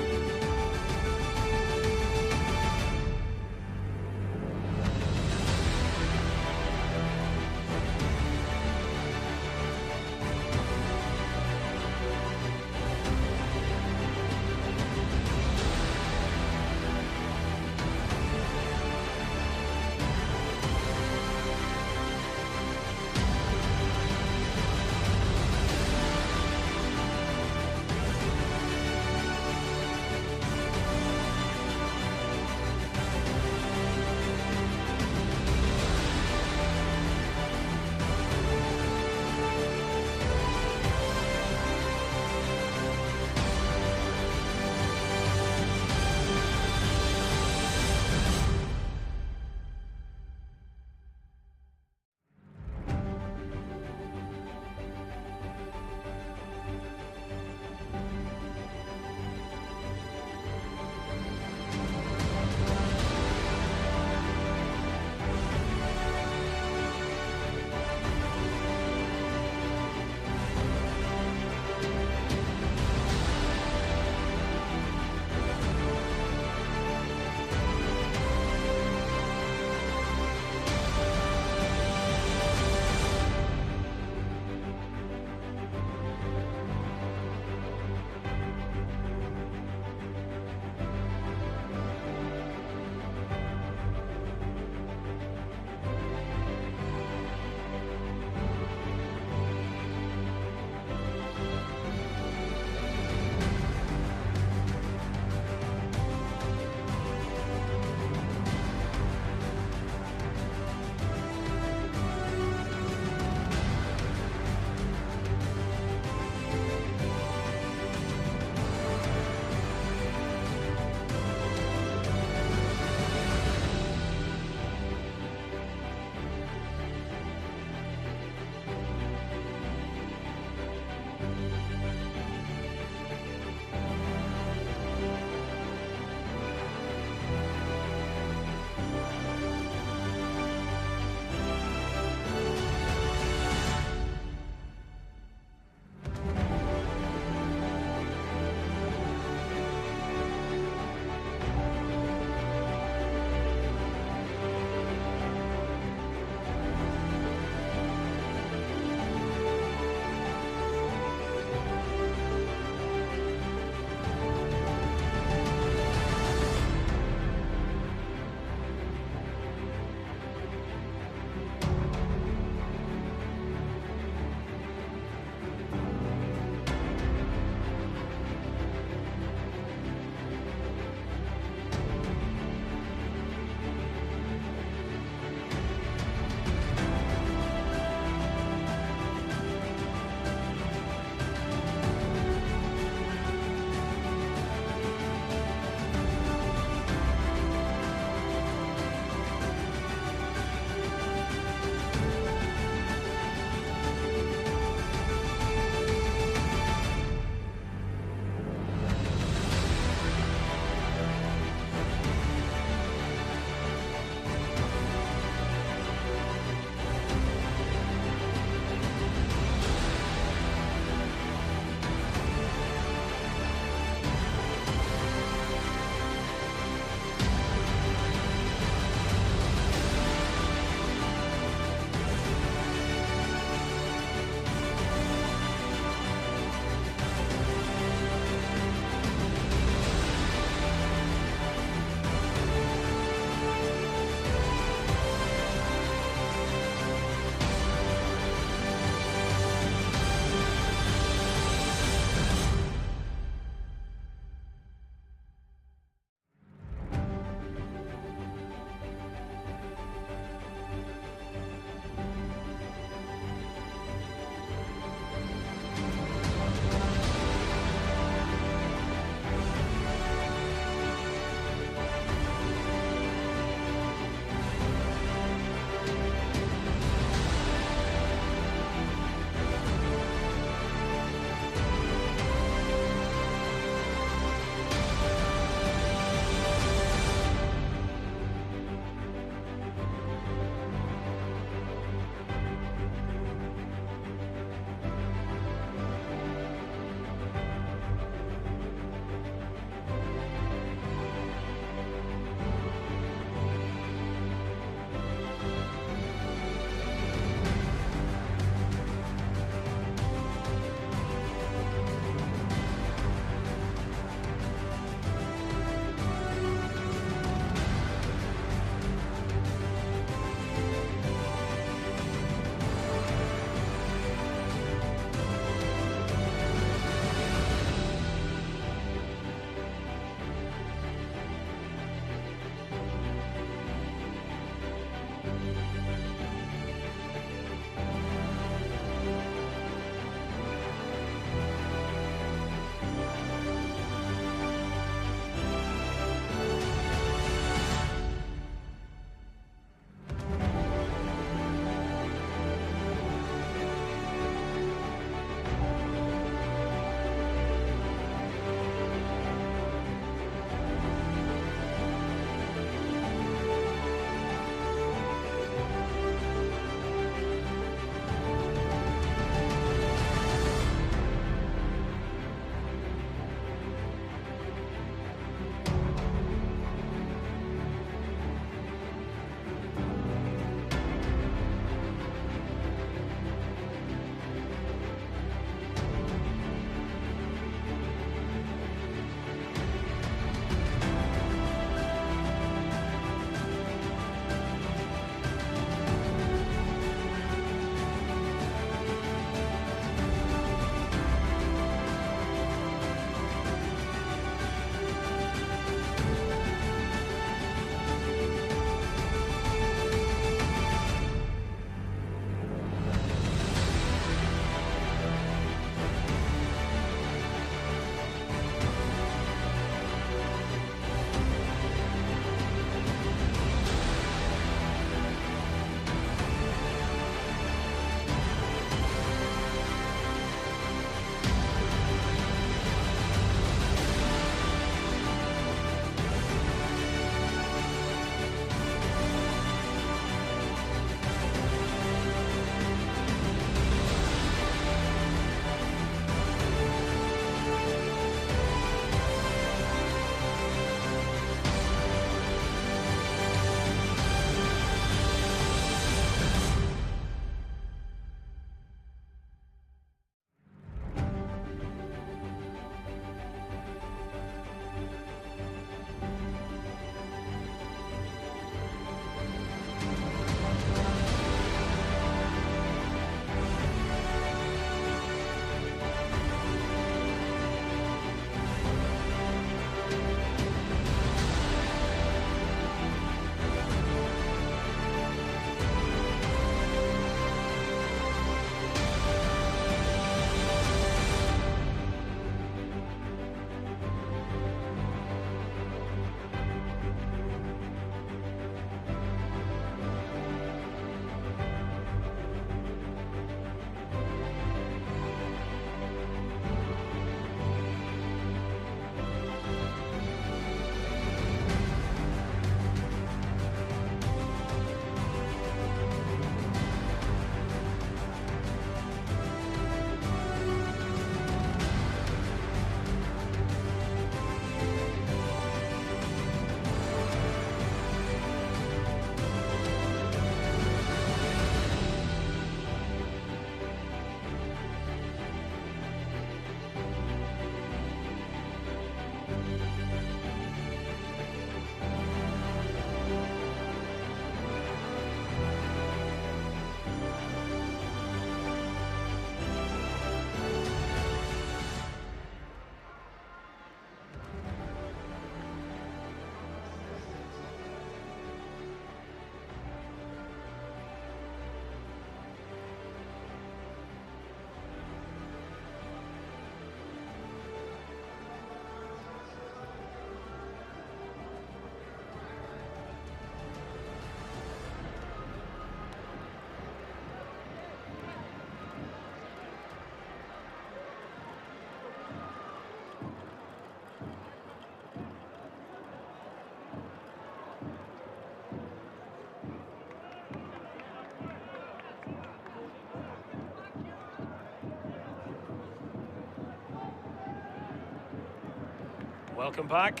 Welcome back.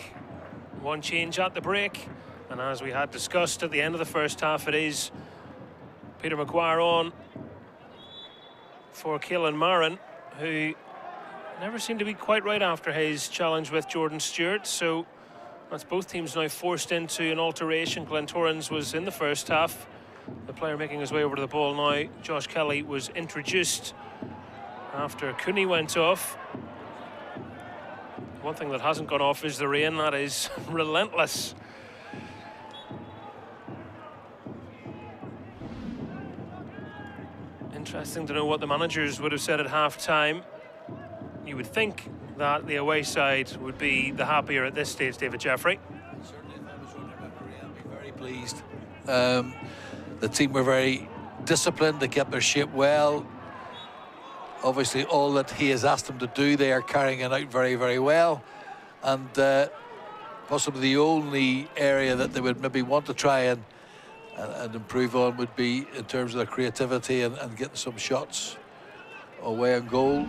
One change at the break, and as we had discussed at the end of the first half, it is Peter Maguire on for Keelan Marin, who never seemed to be quite right after his challenge with Jordan Stewart. So that's both teams now forced into an alteration. Glentoran's was in the first half. The player making his way over to the ball now, Josh Kelly, was introduced after Cooney went off. One thing that hasn't gone off is the rain. That is relentless. Interesting to know what the managers would have said at half-time. You would think that the away side would be the happier at this stage, David Jeffrey. Certainly, if I was running referee, I'd be very pleased. The team were very disciplined. They kept their shape well. Obviously, all that he has asked them to do, they are carrying it out very, very well. And possibly the only area that they would maybe want to try and improve on would be in terms of their creativity and getting some shots away on goal.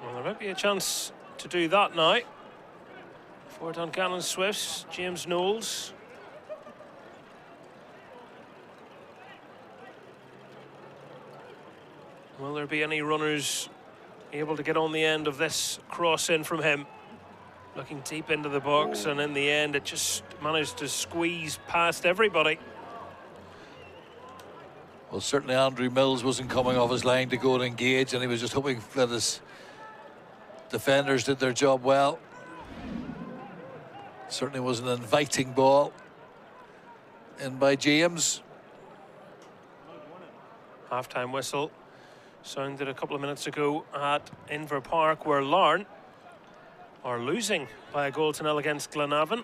Well, there might be a chance to do that now for Dungannon Swifts. James Knowles. Will there be any runners able to get on the end of this cross in from him? Looking deep into the box, and in the end it just managed to squeeze past everybody. Well, certainly Andrew Mills wasn't coming off his line to go and engage, and he was just hoping that his defenders did their job well. Certainly was an inviting ball in by James. Half-time whistle sounded a couple of minutes ago at Inver Park, where Larne are losing by a goal to nil against Glenavon.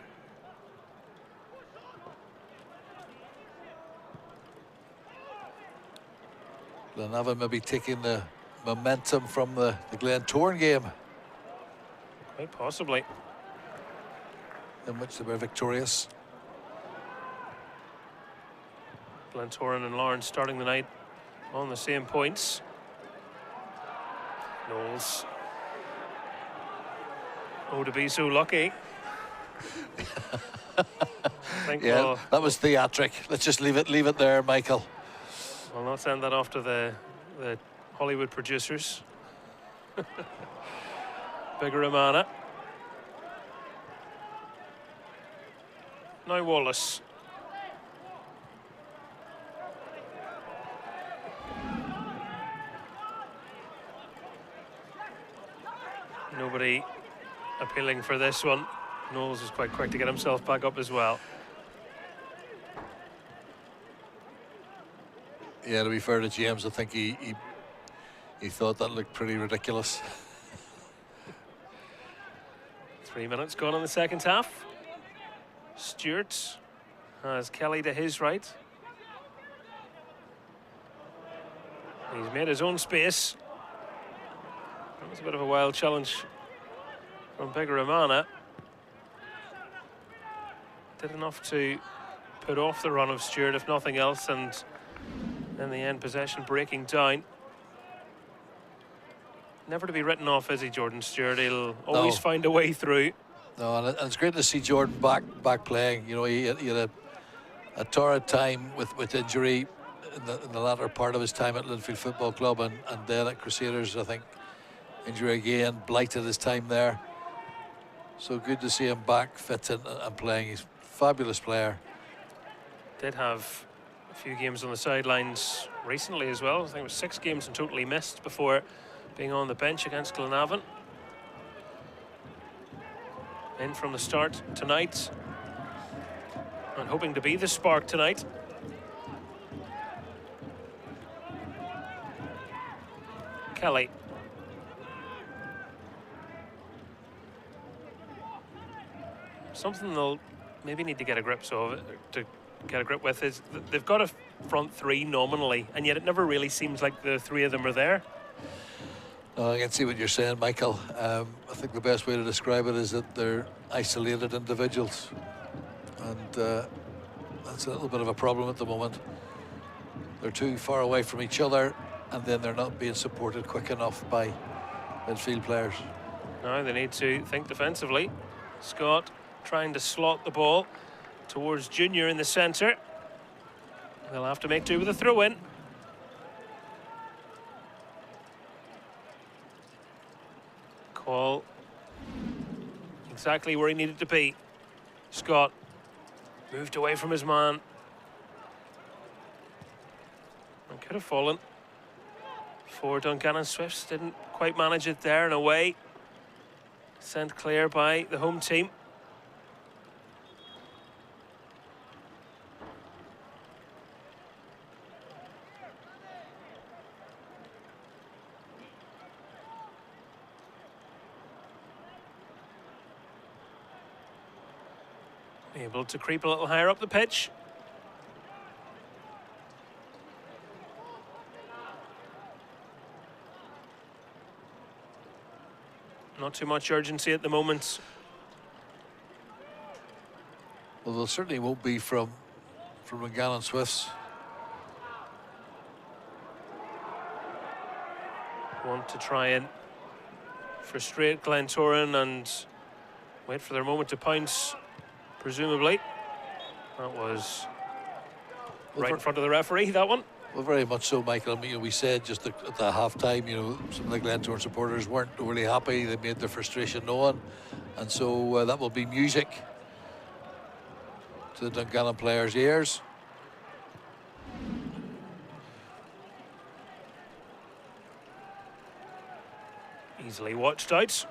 Glenavon maybe taking the momentum from the Glentoran game, Quite possibly. in which they were victorious. Glentoran and Larne starting the night on the same points. Knowles. Oh, to be so lucky. Yeah, that was theatric. Let's just leave it there, Michael. I'll not send that off to the Hollywood producers. Big Romana. Now Wallace. Nobody appealing for this one. Knowles is quite quick to get himself back up as well. Yeah, to be fair to James, I think he thought that looked pretty ridiculous. 3 minutes gone in the second half. Stewart has Kelly to his right. He's made his own space. That was a bit of a wild challenge from Big Romana. Did enough to put off the run of Stewart, if nothing else, and in the end, possession breaking down. Never to be written off, is he, Jordan Stewart? He'll always find a way through. No, and it's great to see Jordan back playing. You know, he had a torrid time with injury in the latter part of his time at Linfield Football Club, and then at Crusaders. I think injury again blighted his time there. So good to see him back fit and playing. He's a fabulous player. Did have a few games on the sidelines recently as well. I think it was 6 games in total he missed before being on the bench against Glenavon. In from the start tonight, and hoping to be the spark tonight. Kelly. Something they'll maybe need to get a grip with is they've got a front three nominally, and yet it never really seems like the three of them are there. No, I can see what you're saying, Michael. I think the best way to describe it is that they're isolated individuals, and that's a little bit of a problem at the moment. They're too far away from each other, and then they're not being supported quick enough by midfield players. Now they need to think defensively. Scott trying to slot the ball towards Junior in the centre. They'll have to make do with a throw-in. Call exactly where he needed to be. Scott moved away from his man. And could have fallen for Dungannon Swifts. Didn't quite manage it there and away. Sent clear by the home team. Able to creep a little higher up the pitch. Not too much urgency at the moment. Well, there certainly won't be from Dungannon Swifts. Want to try and frustrate Glentoran and wait for their moment to pounce, presumably. That was right in front of the referee, that one. Well, very much so, Michael. I mean, we said just at the half-time, some of the Glentoran supporters weren't really happy. They made their frustration known. And so that will be music to the Dungannon players' ears. Easily watched out.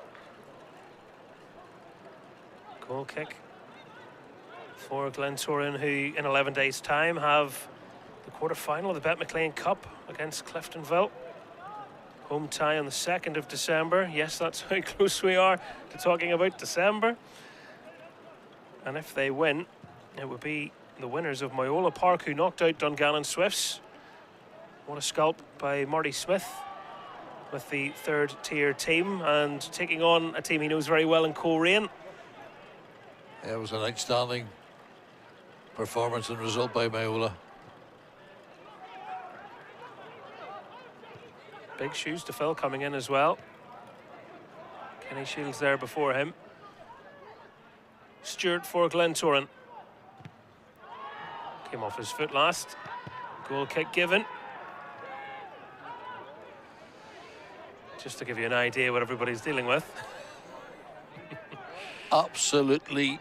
Goal kick for Glentoran, who in 11 days' time have the quarter-final of the Bet McLean Cup against Cliftonville. Home tie on the 2nd of December. Yes, that's how close we are to talking about December. And if they win, it would be the winners of Myola Park who knocked out Dungannon Swifts. What a scalp by Marty Smith with the third-tier team, and taking on a team he knows very well in Coleraine. Yeah, it was an outstanding performance and result by Myola. Big shoes to fill coming in as well. Kenny Shields there before him. Stewart for Glentoran. Came off his foot last. Goal kick given. Just to give you an idea what everybody's dealing with. Absolutely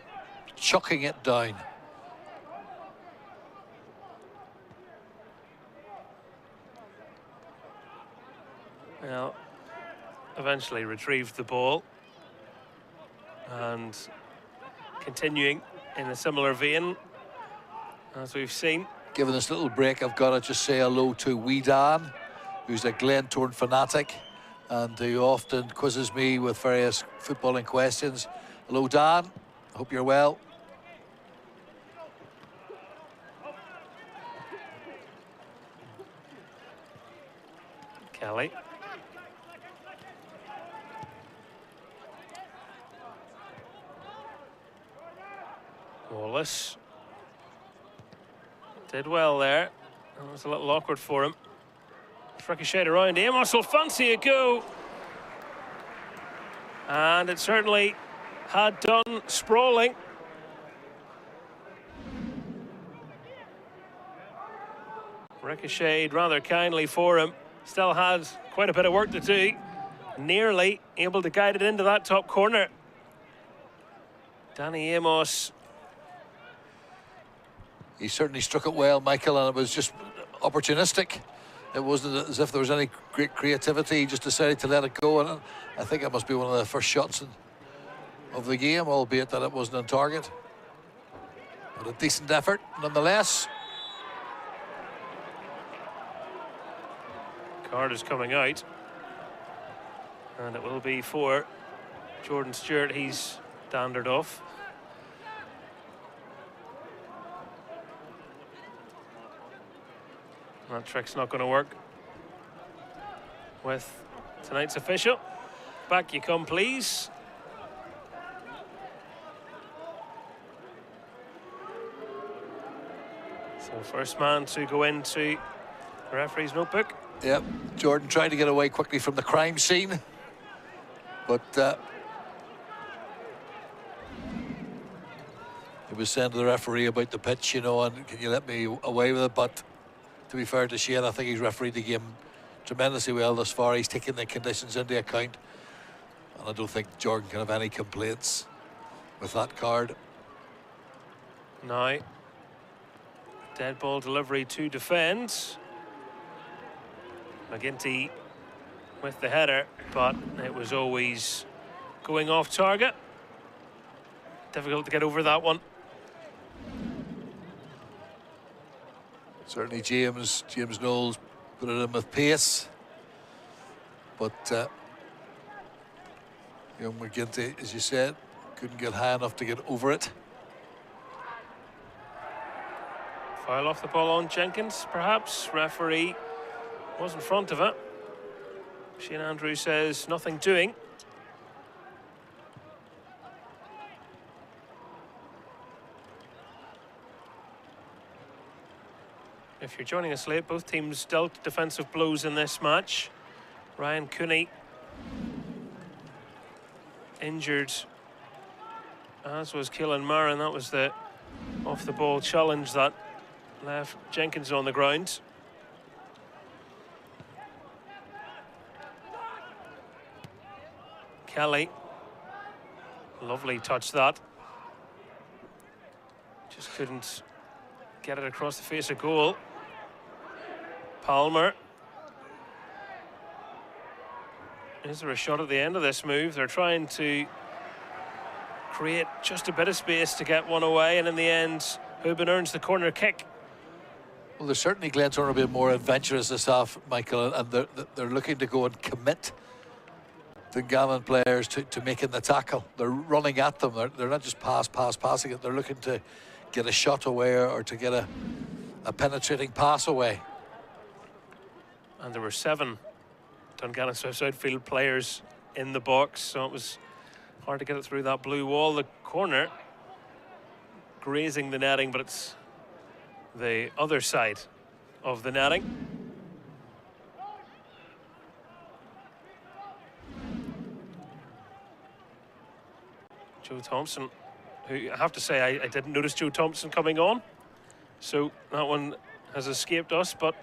chucking it down. Well, eventually retrieved the ball. And continuing in a similar vein, as we've seen. Given this little break, I've got to just say hello to Wee Dan, who's a Glentoran fanatic and who often quizzes me with various footballing questions. Hello, Dan. Hope you're well. Kelly. Wallace. Did well there. That was a little awkward for him. Ricocheted around. Amos will fancy a go. And it certainly had done, sprawling. Ricocheted rather kindly for him. Still had quite a bit of work to do. Nearly able to guide it into that top corner. Danny Amos. He certainly struck it well, Michael, and it was just opportunistic. It wasn't as if there was any great creativity. He just decided to let it go, and I think it must be one of the first shots of the game, albeit that it wasn't on target. But a decent effort, nonetheless. Card is coming out, and it will be for Jordan Stewart. He's dandered off. That trick's not going to work with tonight's official. Back you come, please. So first man to go into the referee's notebook. Yep, Jordan tried to get away quickly from the crime scene, but he was saying to the referee about the pitch, you know, and can you let me away with it? But to be fair to Shane, I think he's refereed the game tremendously well thus far. He's taken the conditions into account, and I don't think Jordan can have any complaints with that card. Now, dead ball delivery to defend. McGinty with the header, but it was always going off target. Difficult to get over that one. Certainly James Knowles put it in with pace, but you know, McGinty, as you said, couldn't get high enough to get over it. Foul off the ball on Jenkins, perhaps. Referee was in front of it. Shane Andrews says nothing doing. If you're joining us late, both teams dealt defensive blows in this match. Ryan Cooney injured, as was Keelan Marin. That was the off-the-ball challenge that left Jenkins on the ground. Kelly, lovely touch that. Just couldn't get it across the face of goal. Palmer. Is there a shot at the end of this move? They're trying to create just a bit of space to get one away, and in the end, Hubin earns the corner kick. Well, there's certainly Glentoran a bit more adventurous this half, Michael, and they're looking to go and commit Dungannon players to making the tackle. They're running at them. They're not just passing it. They're looking to get a shot away or to get a penetrating pass away. And there were 7 Dungannon Swift's outfield players in the box, so it was hard to get it through that blue wall. The corner grazing the netting, but it's the other side of the netting. Joe Thompson, who I have to say I didn't notice Joe Thompson coming on, so that one has escaped us, but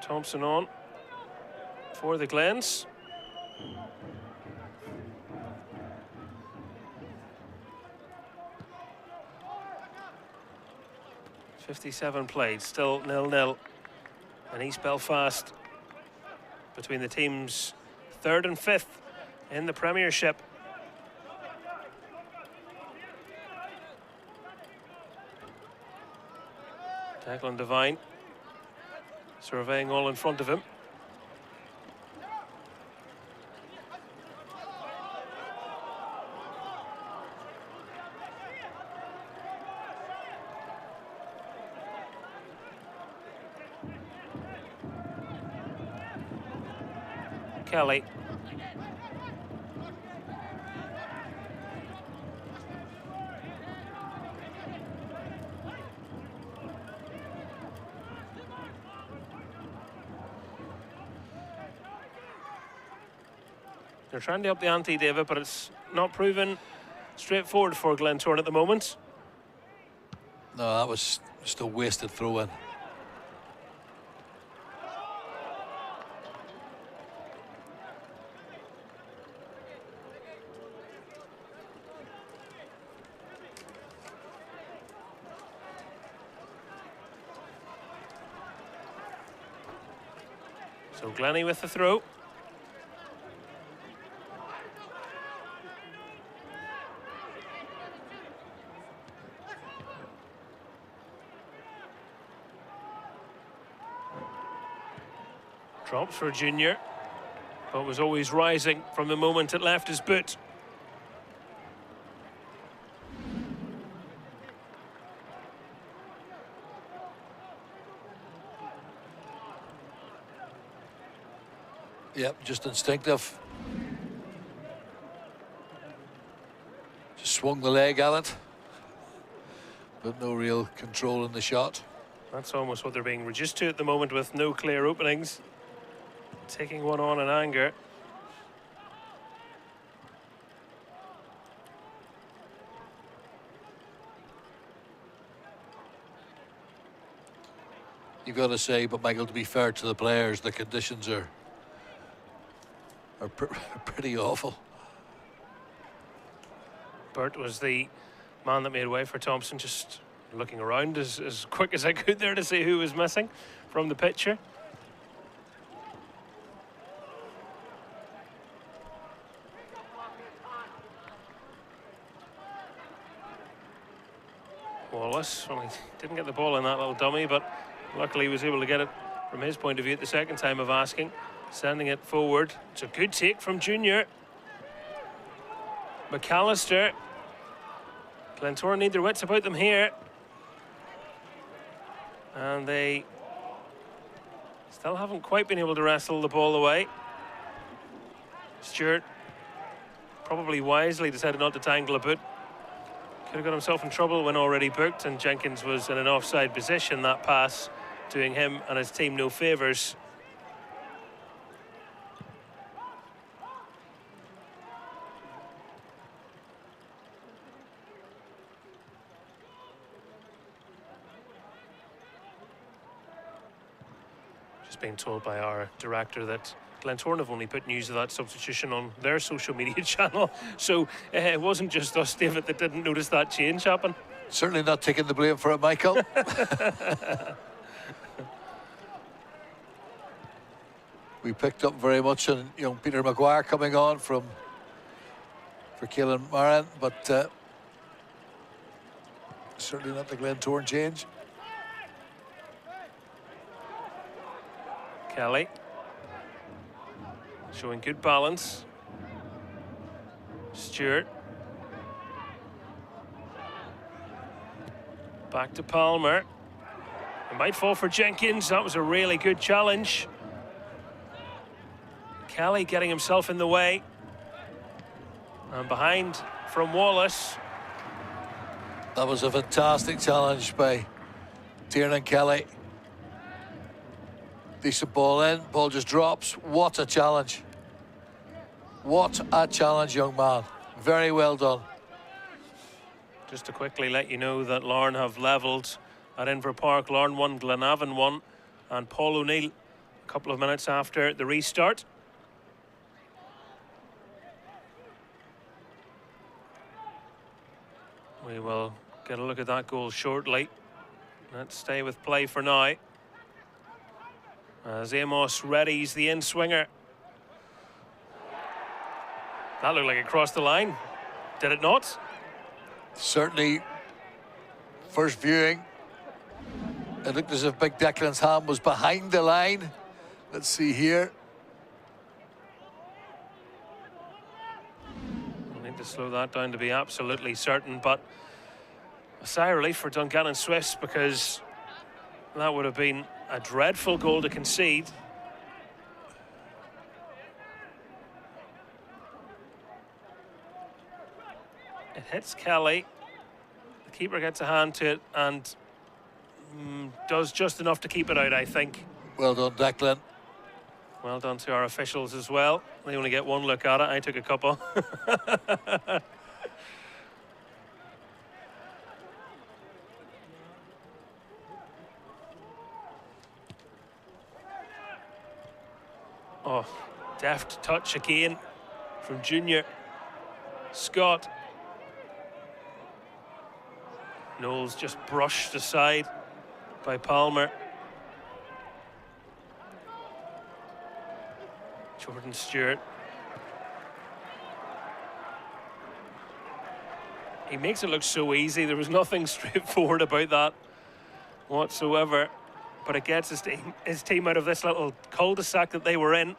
Thompson on for the Glens. .57 played, still 0-0 in East Belfast between the teams 3rd and 5th in the Premiership. Declan Devine surveying all in front of him. Kelly. They're trying to up the ante, David, but it's not proven straightforward for Glentoran at the moment. No, that was just a wasted throw-in. So Glennie with the throw. Drops for Junior, but was always rising from the moment it left his boot. Yep, just instinctive. Just swung the leg at it, but no real control in the shot. That's almost what they're being reduced to at the moment, with no clear openings. Taking one on in anger. you've got to say, but Michael, to be fair to the players, the conditions are pretty awful. Burt was the man that made way for Thompson, just looking around as quick as I could there to see who was missing from the picture. Wallace, well, he didn't get the ball in that little dummy, but luckily he was able to get it from his point of view at the second time of asking, sending it forward. It's a good take from Junior. McAllister. Glentoran need their wits about them here. And they still haven't quite been able to wrestle the ball away. Stewart probably wisely decided not to tangle a boot. Could have got himself in trouble when already booked, and Jenkins was in an offside position. That pass doing him and his team no favours. Just being told by our director that Glentoran have only put news of that substitution on their social media channel, so it wasn't just us, David, that didn't notice that change happen. Certainly not taking the blame for it, Michael. We picked up very much on young Peter Maguire coming on for Caelan Maran, but certainly not the Glentoran change. Kelly showing good balance. Stewart. Back to Palmer. It might fall for Jenkins. That was a really good challenge. Kelly getting himself in the way. And behind from Wallace. That was a fantastic challenge by Tiernan Kelly. Decent ball in, ball just drops. What a challenge. What a challenge, young man. Very well done. Just to quickly let you know that Larne have levelled at Inver Park. Larne 1, Glenavon 1, and Paul O'Neill a couple of minutes after the restart. We will get a look at that goal shortly. Let's stay with play for now, as Amos readies the in-swinger. That looked like it crossed the line. Did it not? Certainly, first viewing, it looked as if Big Declan's hand was behind the line. Let's see here. We'll need to slow that down to be absolutely certain, but a sigh of relief for Dungannon Swifts, because that would have been a dreadful goal to concede. It hits Kelly. The keeper gets a hand to it and does just enough to keep it out, I think. Well done, Declan. Well done to our officials as well. They only get one look at it. I took a couple. Oh, deft touch again from Junior. Scott. Knowles just brushed aside by Palmer. Jordan Stewart. He makes it look so easy. There was nothing straightforward about that whatsoever. But it gets his team out of this little cul-de-sac that they were in.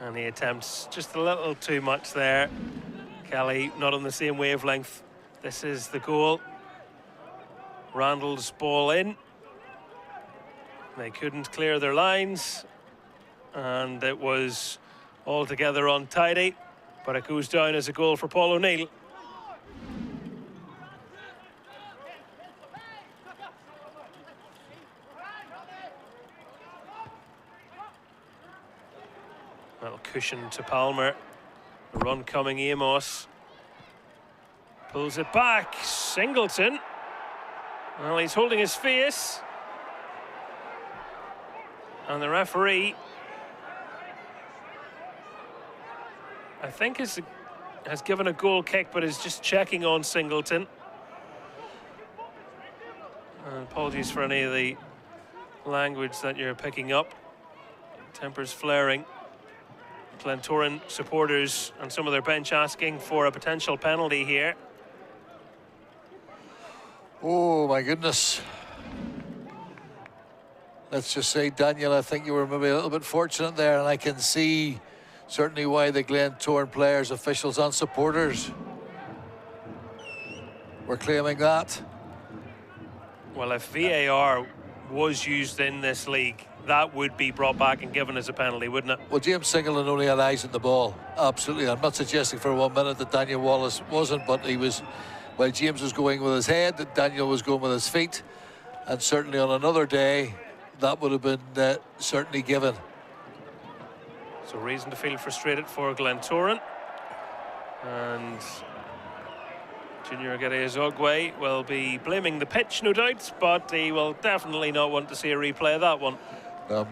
And he attempts just a little too much there. Kelly not on the same wavelength. This is the goal. Randall's ball in. They couldn't clear their lines. And it was altogether untidy. But it goes down as a goal for Paul O'Neill. Little cushion to Palmer. The run coming, Amos. Pulls it back, Singleton. Well, he's holding his face. And the referee, I think, has given a goal kick, but is just checking on Singleton. Apologies for any of the language that you're picking up. Tempers flaring. Glentoran supporters and some of their bench asking for a potential penalty here. Oh my goodness. Let's just say, Daniel, I think you were maybe a little bit fortunate there, and I can see certainly why the Glentoran players, officials and supporters were claiming that. Well, if VAR was used in this league, that would be brought back and given as a penalty, wouldn't it? Well, James Singleton only had eyes on the ball. Absolutely. I'm not suggesting for 1 minute that Daniel Wallace wasn't, but he was, while James was going with his head, that Daniel was going with his feet. And certainly on another day, that would have been certainly given. So reason to feel frustrated for Glentoran. And Junior Ogwe will be blaming the pitch, no doubt, but he will definitely not want to see a replay of that one. No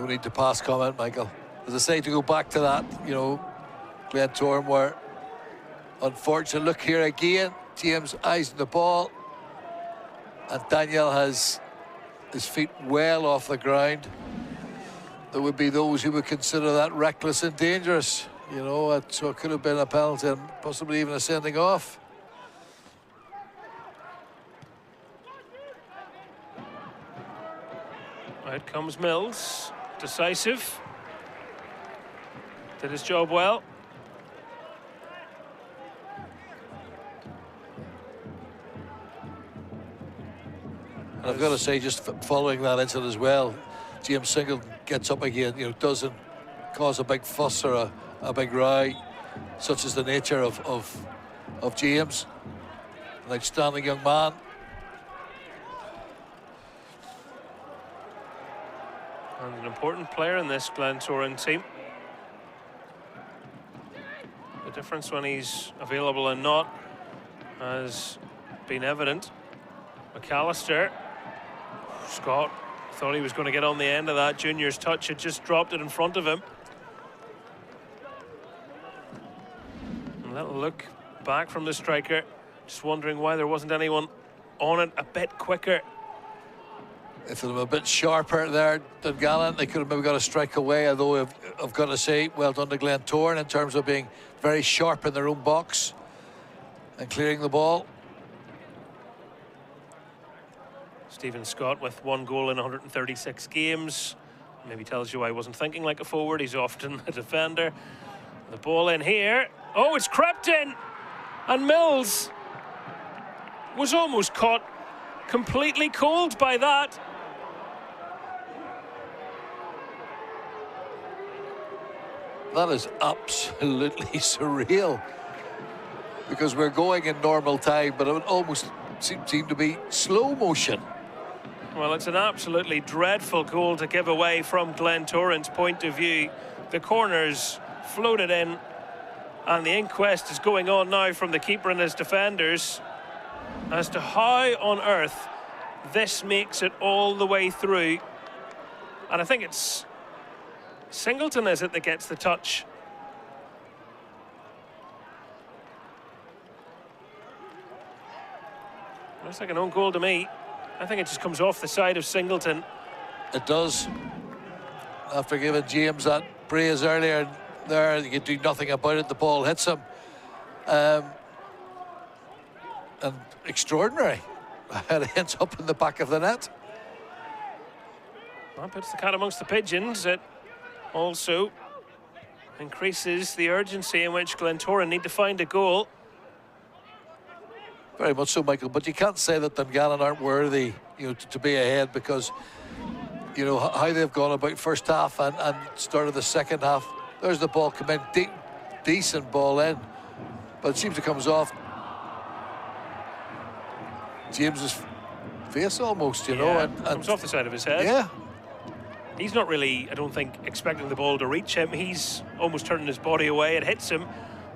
need to pass comment, Michael. As I say, to go back to that, you know, Glentoran were unfortunate. Look here again, James eyes on the ball, and Daniel has his feet well off the ground. There would be those who would consider that reckless and dangerous, you know, so it could have been a penalty and possibly even a sending off. Out comes Mills, decisive, did his job well. And I've got to say, just following that incident as well, James Singleton gets up again, you know, doesn't cause a big fuss or a big row, such as the nature of James. An outstanding young man. And an important player in this Glentoran team. The difference when he's available and not has been evident. McAllister. Scott thought he was going to get on the end of that. Junior's touch had just dropped it in front of him. A little look back from the striker. Just wondering why there wasn't anyone on it a bit quicker. If they were a bit sharper there, Dungannon, they could have maybe got a strike away, although I've got to say, well done to Glentoran in terms of being very sharp in their own box and clearing the ball. Stephen Scott with 1 goal in 136 games. Maybe tells you why he wasn't thinking like a forward. He's often a defender. The ball in here. Oh, it's crept in. And Mills was almost caught completely cold by that. That is absolutely surreal, because we're going in normal time, but it would almost seem to be slow motion. Well, it's an absolutely dreadful goal to give away from Glentoran's point of view. The corners floated in, and the inquest is going on now from the keeper and his defenders as to how on earth this makes it all the way through. And I think it's Singleton, is it, that gets the touch? Looks like an own goal to me. I think it just comes off the side of Singleton. It does. After giving James that praise earlier there, you could do nothing about it. The ball hits him. And extraordinary. It ends up in the back of the net. Well, puts the cat amongst the pigeons. It also increases the urgency in which Glentoran need to find a goal. Very much so, Michael, but you can't say that Dungannon aren't worthy, you know, to be ahead, because, you know, how they've gone about first half and start of the second half. There's the ball come in, decent ball in, but it seems it comes off James's face almost, you know, and comes off the side of his head. Yeah. He's not really, I don't think, expecting the ball to reach him. He's almost turning his body away. It hits him,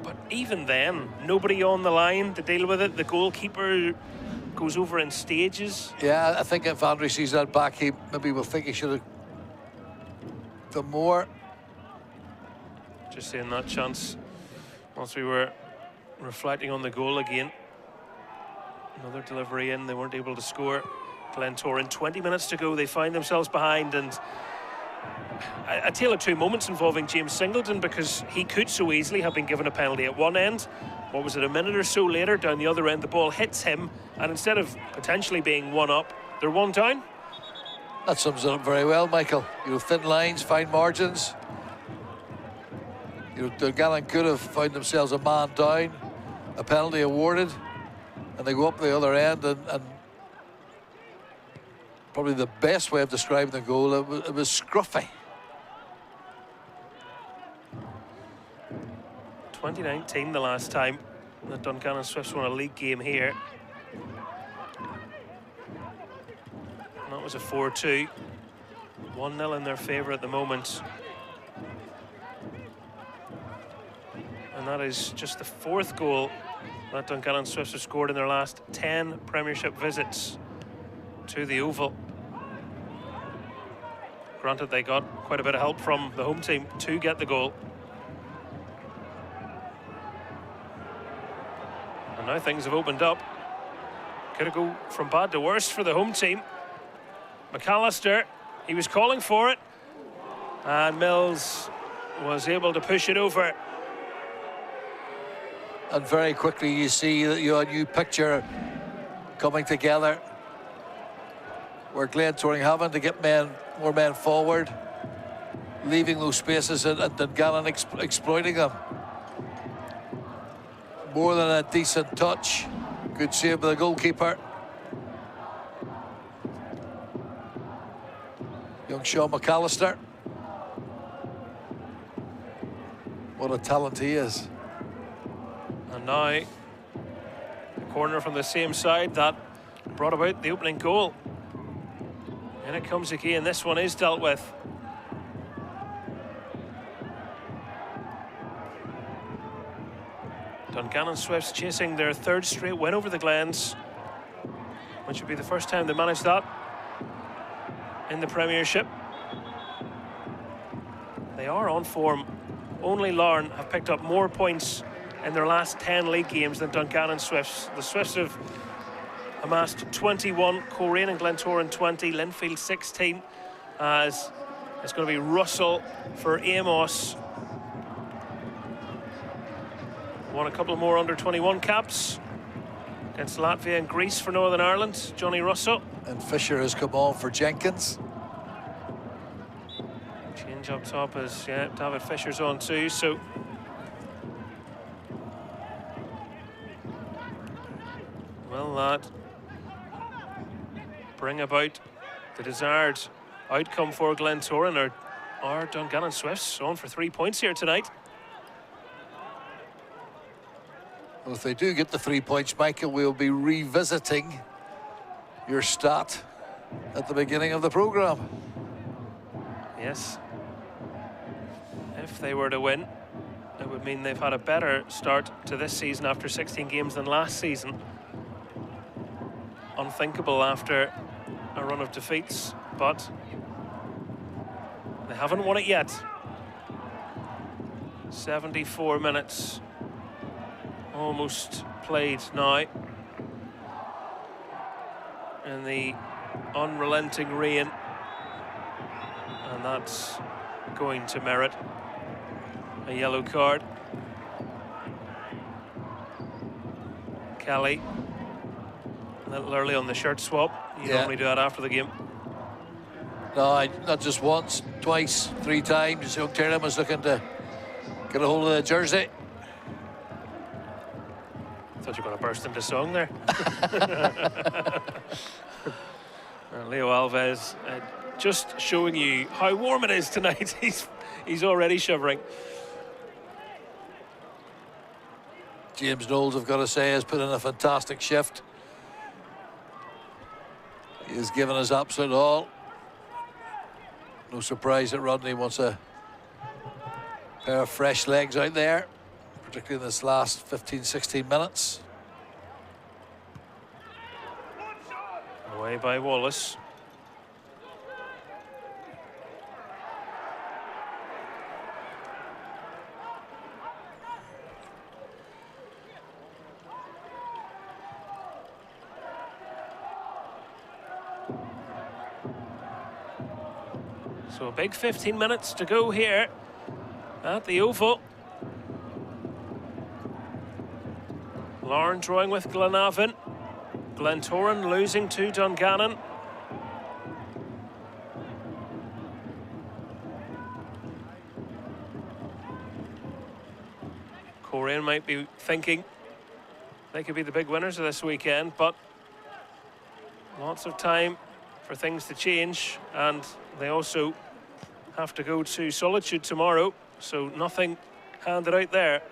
But even then, nobody on the line to deal with it. The goalkeeper goes over in stages. Yeah, I think if Andre sees that back, he maybe will think he should have done more. Just seeing that chance once we were reflecting on the goal again. Another delivery in, they weren't able to score. Glentoran, 20 minutes to go, they find themselves behind, and a tale of two moments involving James Singleton, because he could so easily have been given a penalty at one end. What was it, a minute or so later, down the other end, the ball hits him, and instead of potentially being one up, they're one down. That sums it up very well, Michael. You know, thin lines, fine margins. You know, Dungannon could have found themselves a man down, a penalty awarded, and they go up the other end, and probably the best way of describing the goal, it was scruffy. 2019, the last time that Dungannon Swifts won a league game here. And that was a 4-2. 1-0 in their favour at the moment. And that is just the fourth goal that Dungannon Swifts have scored in their last 10 Premiership visits to the Oval. Granted, they got quite a bit of help from the home team to get the goal. And now things have opened up. Could it go from bad to worse for the home team? McAllister, he was calling for it, and Mills was able to push it over. And very quickly you see that you know, a new picture coming together, where Glentoran having to get more men forward, leaving those spaces, and Dungannon exploiting them. More than a decent touch. Good save by the goalkeeper. Young Sean McAllister. What a talent he is. And now, a corner from the same side that brought about the opening goal. And it comes again. This one is dealt with. Dungannon Swifts chasing their third straight win over the Glens, which would be the first time they managed that in the Premiership. They are on form. Only Larne have picked up more points in their last 10 league games than Dungannon Swifts. The Swifts have amassed 21, Coleraine and Glentoran 20, Linfield 16, as it's going to be Russell for Amos. Won a couple more under-21 caps against Latvia and Greece for Northern Ireland, Johnny Russell. And Fisher has come on for Jenkins. Change up top as, yeah, David Fisher's on too, so will that bring about the desired outcome for Glentoran, or are Dungannon Swifts on for 3 points here tonight? Well, if they do get the 3 points, Michael, we'll be revisiting your stat at the beginning of the programme. Yes. If they were to win, it would mean they've had a better start to this season after 16 games than last season. Unthinkable after a run of defeats, but they haven't won it yet. 74 minutes almost played now in the unrelenting rain, and that's going to merit a yellow card. Kelly, a little early on the shirt swap. You normally do that after the game. No, not just once, twice, 3 times. Young Tiernan was looking to get a hold of the jersey. I thought you were going to burst into song there. Leo Alves just showing you how warm it is tonight. He's already shivering. James Knowles, I've got to say, has put in a fantastic shift. He has given us absolute all. No surprise that Rodney wants a pair of fresh legs out there. particularly in this last 15-16 minutes. Away by Wallace. So a big 15 minutes to go here at the Oval. Larne drawing with Glenavon. Glentoran losing to Dungannon. Coleraine might be thinking they could be the big winners of this weekend, but lots of time for things to change, and they also have to go to Solitude tomorrow, so nothing handed out there.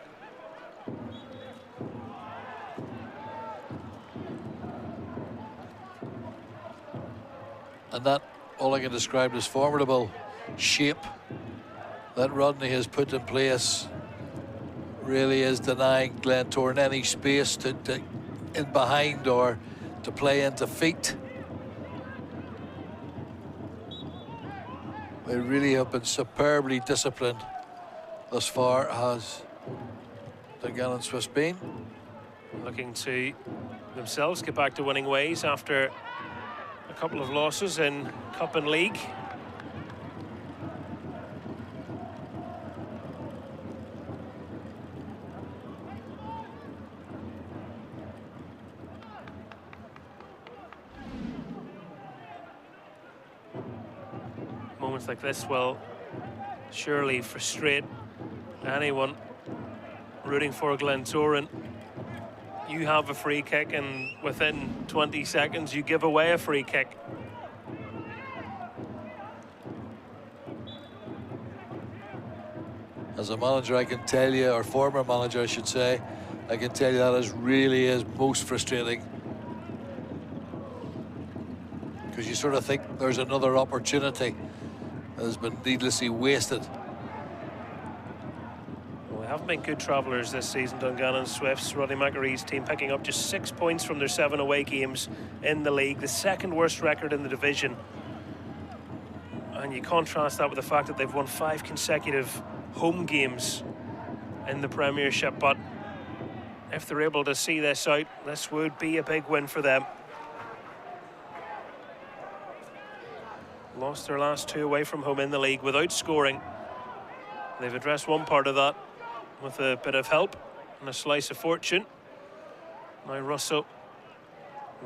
And that, all I can describe as formidable shape that Rodney has put in place, really is denying Glentoran any space to in behind or to play into feet. They really have been superbly disciplined thus far, has Dungannon Swiss been. Looking to themselves get back to winning ways after a couple of losses in Cup and League. Moments like this will surely frustrate anyone rooting for Glentoran. You have a free kick, and within 20 seconds you give away a free kick. As a manager, I can tell you, or former manager I should say, I can tell you that really is most frustrating, because you sort of think there's another opportunity that has been needlessly wasted. Well, they haven't been good travellers this season, Dungannon Swifts. Rodney McAree's team picking up just 6 points from their 7 away games in the league, the second worst record in the division. And you contrast that with the fact that they've won 5 consecutive home games in the Premiership. But if they're able to see this out, this would be a big win for them. Lost their last 2 away from home in the league without scoring. They've addressed one part of that with a bit of help and a slice of fortune. Now Russell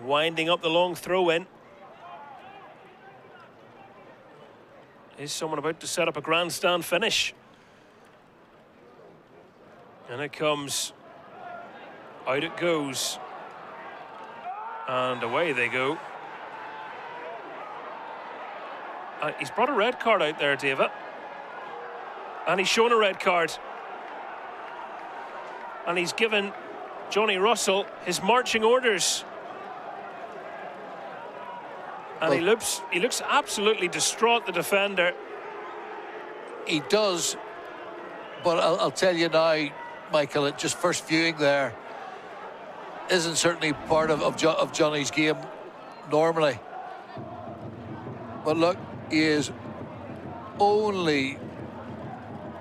winding up the long throw in. Is someone about to set up a grandstand finish? And it comes. Out it goes. And away they go. He's brought a red card out there, David. And he's shown a red card. And he's given Johnny Russell his marching orders. And he looks absolutely distraught, the defender. He does, but I'll tell you now, Michael, at just first viewing there, isn't certainly part of Johnny's game normally. But look, he is only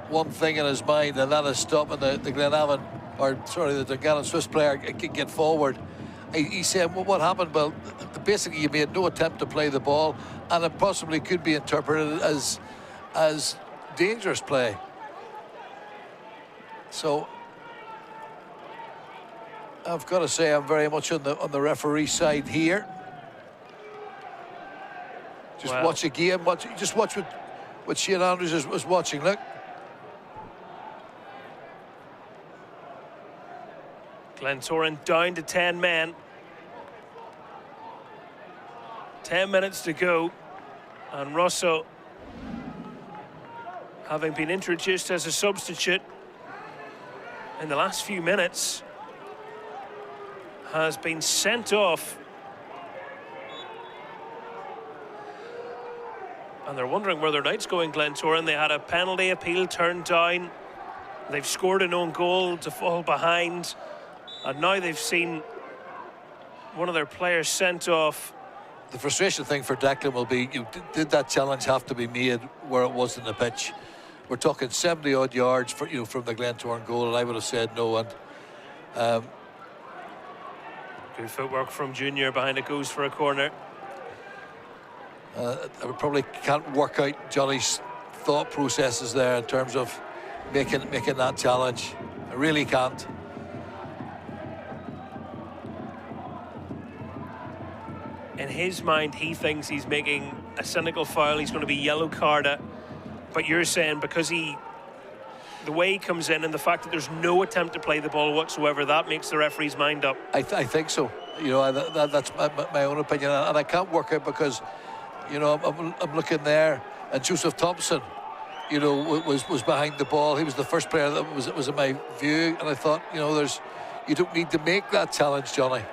one thing in his mind, and that is stopping the Glenavon, or sorry, the Dungannon Swiss player get forward. He said, well, what happened? Well, basically you made no attempt to play the ball, and it possibly could be interpreted as dangerous play. So I've got to say I'm very much on the referee side here. Just watch a game. Just watch what Shane Andrews was watching. Look. Glentoran down to 10 men. 10 minutes to go. And Russell, having been introduced as a substitute in the last few minutes, has been sent off. And they're wondering where their night's going, Glentoran. They had a penalty appeal turned down They've scored an own goal to fall behind, and now they've seen one of their players sent off. The frustration thing for Declan will be, did that challenge have to be made where it was in the pitch? We're talking 70 odd yards for, from the Glentoran goal, and I would have said no. And good footwork from Junior behind it, goes for a corner. I probably can't work out Johnny's thought processes there in terms of making that challenge. I really can't. In his mind, he thinks he's making a cynical foul. He's going to be yellow carded. But you're saying because the way he comes in and the fact that there's no attempt to play the ball whatsoever, that makes the referee's mind up. I think so. That's my own opinion, and I can't work out because, I'm looking there, and Joseph Thompson, was behind the ball. He was the first player that was in my view, and I thought, you don't need to make that challenge, Johnny.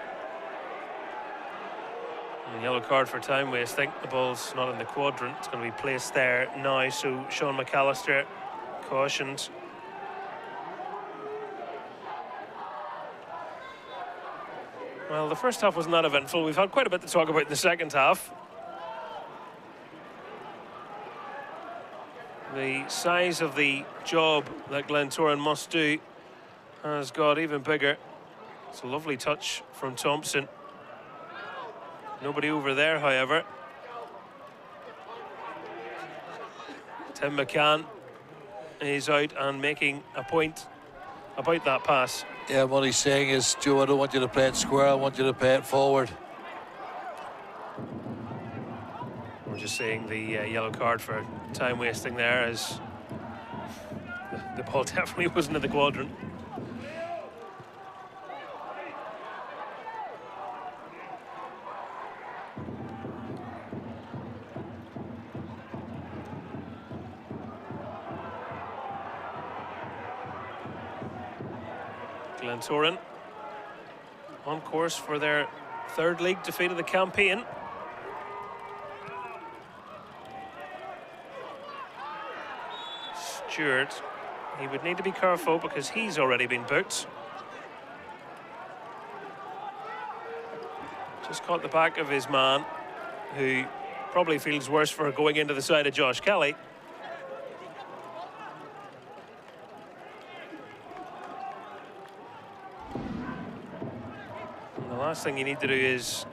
And yellow card for time waste. I think the ball's not in the quadrant. It's going to be placed there now. So Sean McAllister cautioned. Well, the first half wasn't that eventful. We've had quite a bit to talk about in the second half. The size of the job that Glentoran must do has got even bigger. It's a lovely touch from Thompson. Nobody over there, however. Tim McCann is out and making a point about that pass. Yeah, what he's saying is, Joe, I don't want you to play it square, I want you to play it forward. We're just seeing the yellow card for time wasting there, as the ball definitely wasn't in the quadrant. Glentoran on course for their third league defeat of the campaign. Stewart, he would need to be careful because he's already been booked. Just caught the back of his man, who probably feels worse for going into the side of Josh Kelly. The last thing you need to do is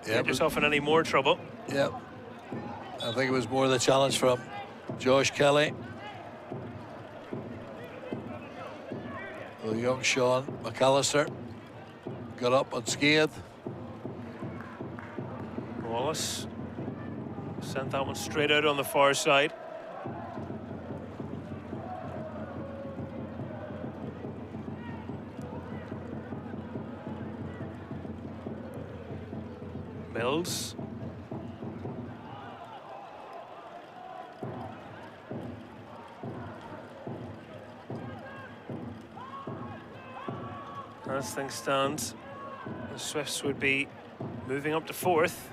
get yourself in any more trouble. Yeah, I think it was more the challenge from Josh Kelly. The young Sean McAllister got up unscathed. Wallace sent that one straight out on the far side. Mills. As things stand, the Swifts would be moving up to fourth,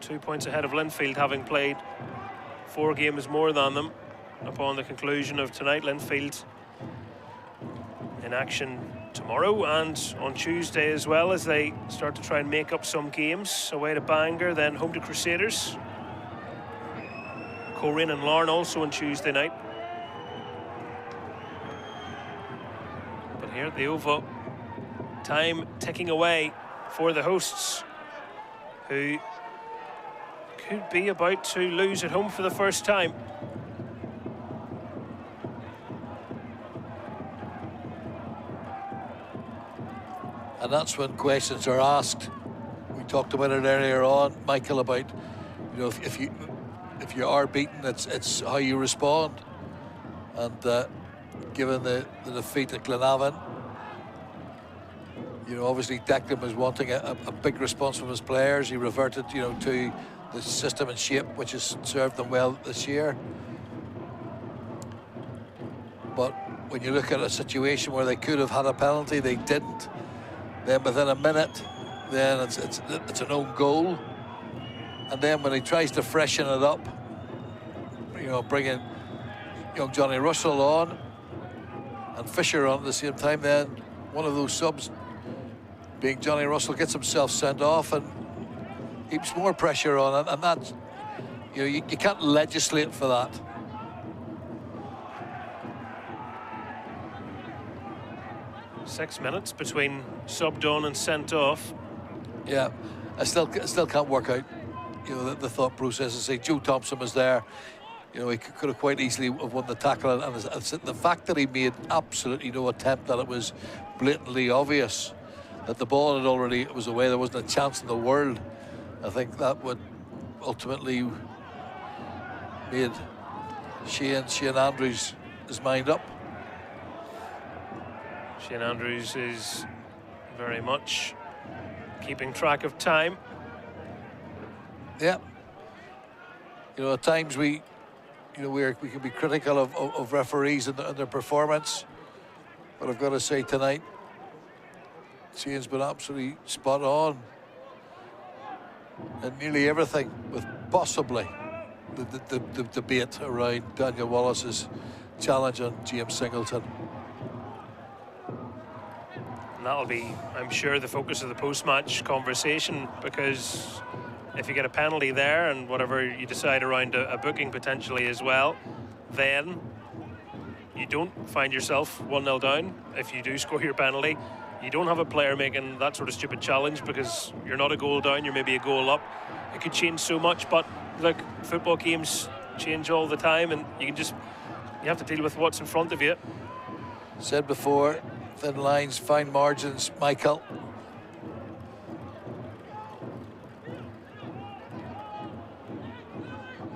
2 points ahead of Linfield, having played 4 games more than them upon the conclusion of tonight. Linfield in action tomorrow and on Tuesday as well, as they start to try and make up some games. Away to Bangor, then home to Crusaders. Coleraine and Larne also on Tuesday night. But here at the Oval, time ticking away for the hosts, who could be about to lose at home for the first time. And that's when questions are asked. We talked about it earlier on, Michael, about if you are beaten, it's how you respond. And given the defeat at Glenavon, obviously Declan was wanting a big response from his players. He reverted, to the system and shape which has served them well this year. But when you look at a situation where they could have had a penalty, they didn't. Then within a minute, then it's an own goal. And then when he tries to freshen it up, bringing young Johnny Russell on and Fisher on at the same time, then one of those subs, being Johnny Russell, gets himself sent off and keeps more pressure on it, and that's, you can't legislate for that. Six minutes between subbed on and sent off. Yeah, I still can't work out, the thought process. Say Joe Thompson was there, he could have quite easily have won the tackle, and the fact that he made absolutely no attempt, that it was blatantly obvious that the ball it was away, there wasn't a chance in the world. I think that would ultimately made Shane Andrews his mind up. Shane Andrews is very much keeping track of time. Yeah. At times we can be critical of referees and their performance, but I've got to say tonight, Shane's been absolutely spot on and nearly everything, with possibly the debate around Daniel Wallace's challenge on James Singleton. And that'll be, I'm sure, the focus of the post-match conversation, because if you get a penalty there and whatever you decide around a booking potentially as well, then you don't find yourself 1-0 down. If you do score your penalty, you don't have a player making that sort of stupid challenge because you're not a goal down, you're maybe a goal up. It could change so much, but look, football games change all the time, and you have to deal with what's in front of you. Said before, thin lines, fine margins, Michael.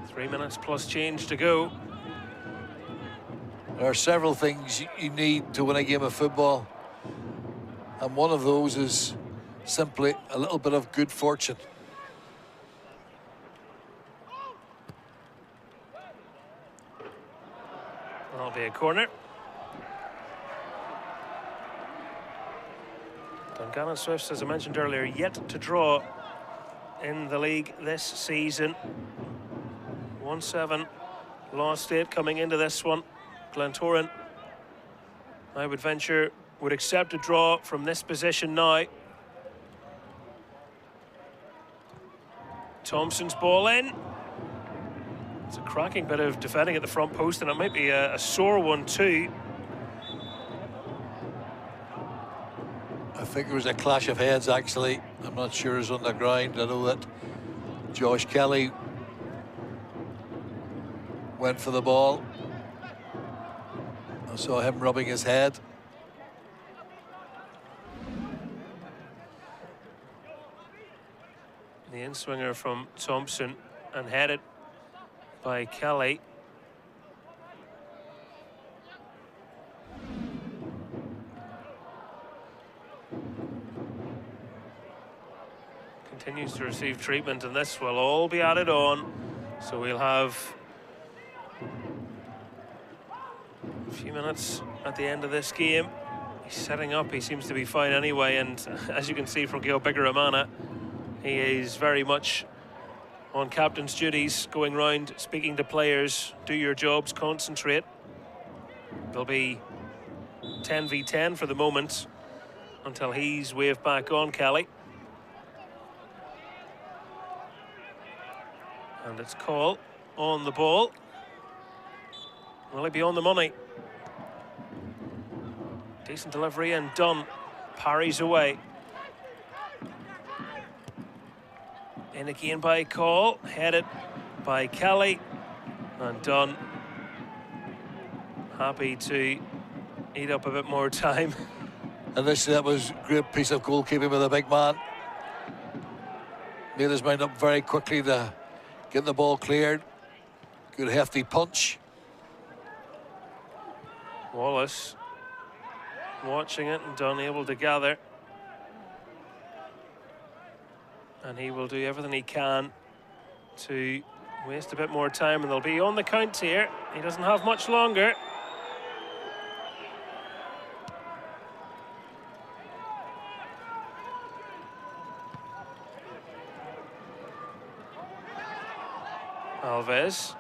Three minutes plus change to go. There are several things you need to win a game of football, and one of those is simply a little bit of good fortune. That'll be a corner. Dungannon Swifts, as I mentioned earlier, yet to draw in the league this season. 1-7, lost 8 coming into this one. Glentoran, I would venture, would accept a draw from this position now. Thompson's ball in. It's a cracking bit of defending at the front post, and it might be a sore one too. I think it was a clash of heads, actually. I'm not sure it's on the ground. I know that Josh Kelly went for the ball. I saw him rubbing his head. The in-swinger from Thompson and headed by Kelly. Continues to receive treatment, and this will all be added on. So we'll have a few minutes at the end of this game. He's setting up, he seems to be fine anyway, and as you can see from Gail Bigaramana, he is very much on captain's duties, going round speaking to players. Do your jobs, concentrate. There'll be 10v10 for the moment until he's waved back on Kelly. And it's call on the ball. Will he be on the money? Decent delivery, and Dunn parries away. In again by Call, headed by Kelly, and Dunn happy to eat up a bit more time. And that was a great piece of goalkeeping with a big man. Made his mind up very quickly to get the ball cleared. Good hefty punch. Wallace watching it, and Dunn able to gather. And he will do everything he can to waste a bit more time, and they'll be on the count here. He doesn't have much longer. Alves.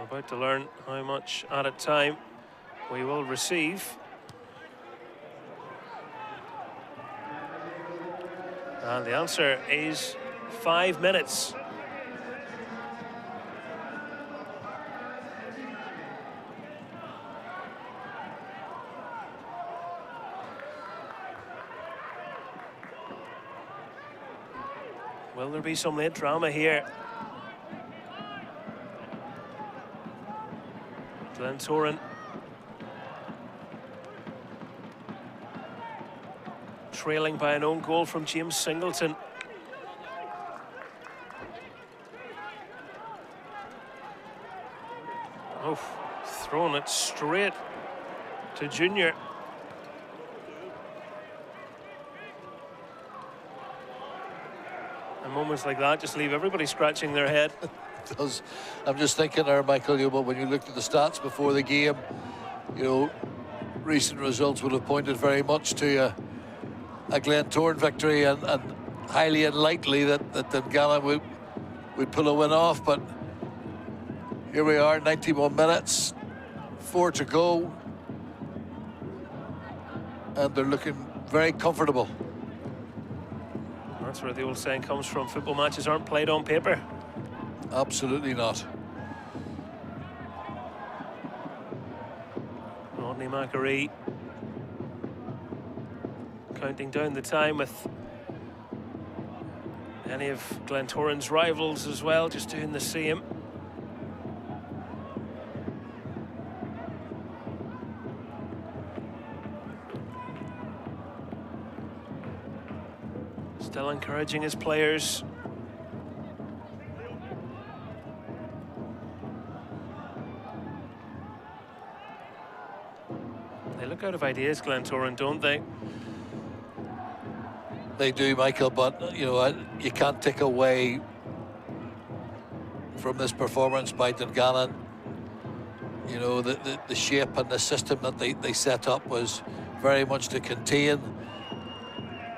about to learn how much at a time we will receive. And the answer is 5 minutes. Will there be some late drama here? Glentoran trailing by an own goal from James Singleton. Oh, throwing it straight to Junior. And moments like that just leave everybody scratching their head. It does. I'm just thinking there, Michael, but when you looked at the stats before the game, recent results would have pointed very much to a Glentoran victory, and highly unlikely that Dungannon would pull a win off. But here we are, 91 minutes, 4 to go, and they're looking very comfortable. That's where the old saying comes from: football matches aren't played on paper. Absolutely not. Rodney Macquarie counting down the time with any of Glentoran's rivals as well, just doing the same. Still encouraging his players. They look out of ideas, Glentoran, don't they? They do, Michael, but you can't take away from this performance by Dungannon. The shape and the system that they set up was very much to contain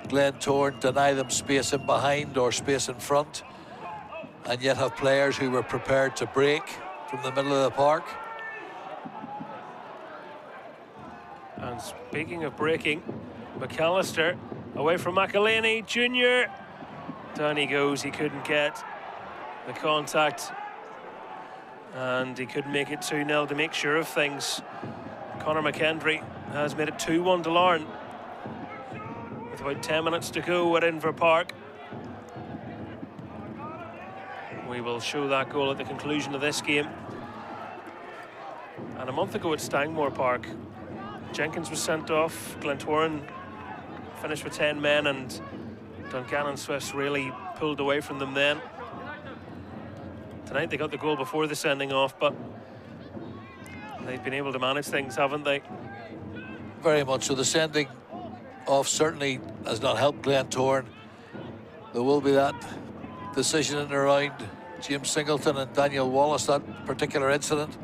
Glentoran, deny them space in behind or space in front, and yet have players who were prepared to break from the middle of the park. And speaking of breaking, McAllister away from McElhaney, Junior. Down he goes, he couldn't get the contact, and he couldn't make it 2-0 to make sure of things. Conor McKendry has made it 2-1 to Larne with about 10 minutes to go at Inver Park. We will show that goal at the conclusion of this game. And a month ago at Stangmore Park, Jenkins was sent off. Glentoran finished with 10 men, and Dungannon Swifts really pulled away from them then. Tonight they got the goal before the sending off, but they've been able to manage things, haven't they? Very much so. The sending off certainly has not helped Glentoran. There will be that decision in and around James Singleton and Daniel Wallace, that particular incident.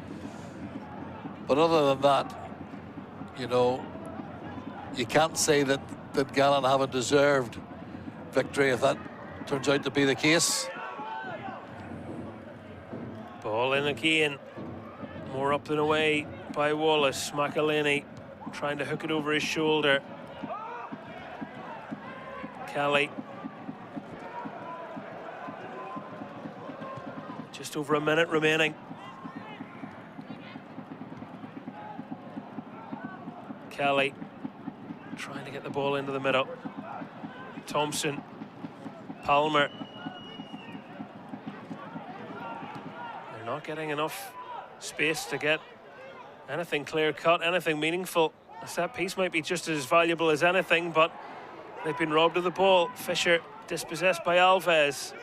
But other than that, you can't say that Dungannon haven't deserved victory if that turns out to be the case. Ball in again. More up than away by Wallace. McElhaney trying to hook it over his shoulder. Kelly. Just over a minute remaining. Kelly trying to get the ball into the middle. Thompson. Palmer. They're not getting enough space to get anything clear-cut, anything meaningful. A set piece might be just as valuable as anything, but they've been robbed of the ball. Fisher dispossessed by Alves.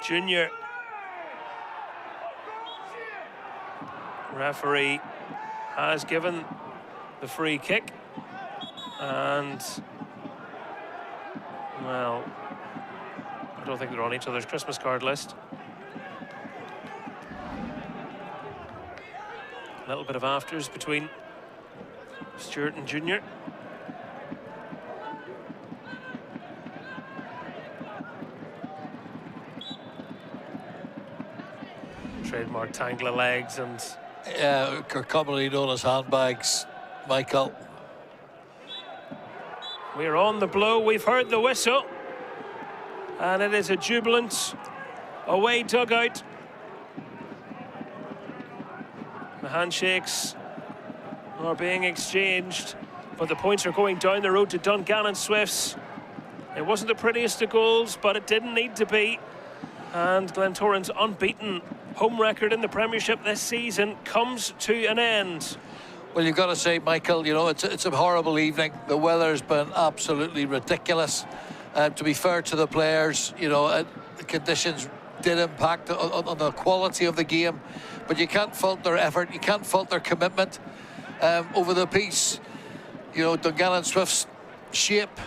Junior. Referee has given the free kick, and well, I don't think they're on each other's Christmas card list. A little bit of afters between Stewart and Junior. Trademark tangle of legs and commonly known as handbags, Michael. we're on the blow. We've heard the whistle, and it is a jubilant away dugout. The handshakes are being exchanged, but the points are going down the road to Dungannon Swifts. It wasn't the prettiest of goals, but it didn't need to be. And Glentoran's unbeaten home record in the Premiership this season comes to an end. Well, you've got to say, Michael, you know, it's a horrible evening. The weather's been absolutely ridiculous. To be fair to the players, you know, the conditions did impact on the quality of the game, but you can't fault their effort, you can't fault their commitment over the piece. You know, Dungannon Swift's shape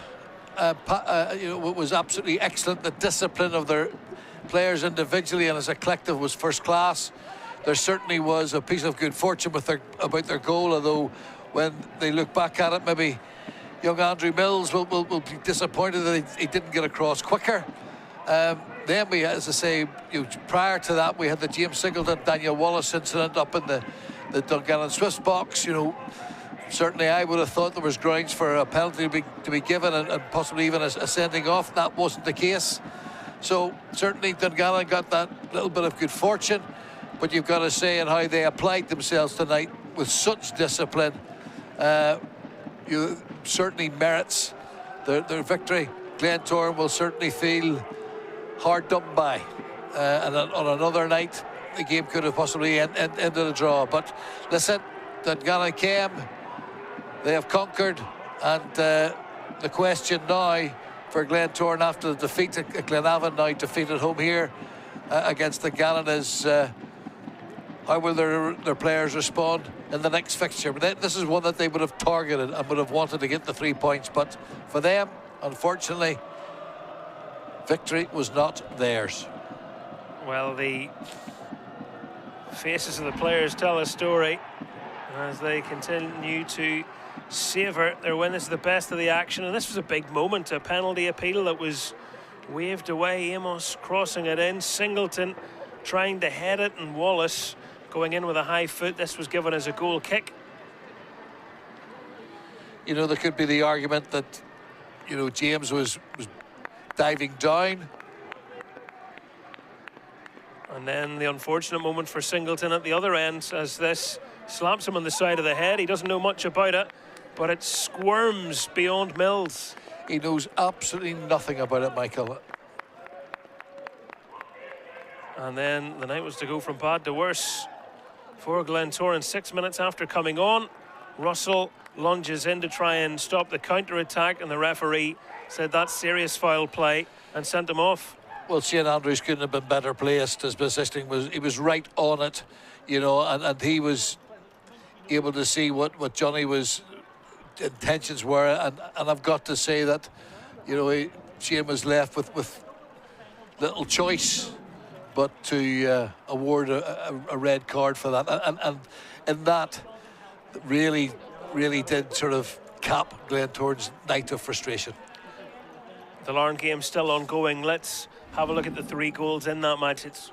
you know, was absolutely excellent. The discipline of their players individually and as a collective was first class. There certainly was a piece of good fortune with about their goal, although when they look back at it, maybe young Andrew Mills will be disappointed that he didn't get across quicker. Then we, as I say, you know, prior to that, we had the James Singleton, Daniel Wallace incident up in the Dungannon Swifts box. You know, certainly I would have thought there was grounds for a penalty to be given and possibly even a sending off. That wasn't the case. So certainly Dungannon got that little bit of good fortune, but you've got to say in how they applied themselves tonight with such discipline, you certainly merits their victory. Glentoran will certainly feel hard done by, and on another night the game could have possibly ended a draw. But listen, Dungannon came, they have conquered, and the question now for Glentoran after the defeat at Glenavon, now defeat at home here against Dungannon, is how will their players respond in the next fixture. But this is one that they would have targeted and would have wanted to get the 3 points, but for them, unfortunately, victory was not theirs. Well, the faces of the players tell a story as they continue to savour their win. This is the best of the action, and this was a big moment, a penalty appeal that was waved away. Amos crossing it in, Singleton trying to head it, and Wallace going in with a high foot. This was given as a goal kick. You know, there could be the argument that, you know, James was diving down. And then the unfortunate moment for Singleton at the other end as this slaps him on the side of the head. He doesn't know much about it, but it squirms beyond Mills. He knows absolutely nothing about it, Michael. And then the night was to go from bad to worse for Glentoran. 6 minutes after coming on, Russell lunges in to try and stop the counter-attack, and the referee said that's serious foul play and sent him off. Well, Shane Andrews couldn't have been better placed. His positioning he was right on it, you know, and he was able to see what Johnny was intentions were, and I've got to say that, you know, Shane was left with little choice but to award a red card for that, and that really did sort of cap Glentoran's night of frustration. The Larne game still ongoing. Let's have a look at the 3 goals in that match. It's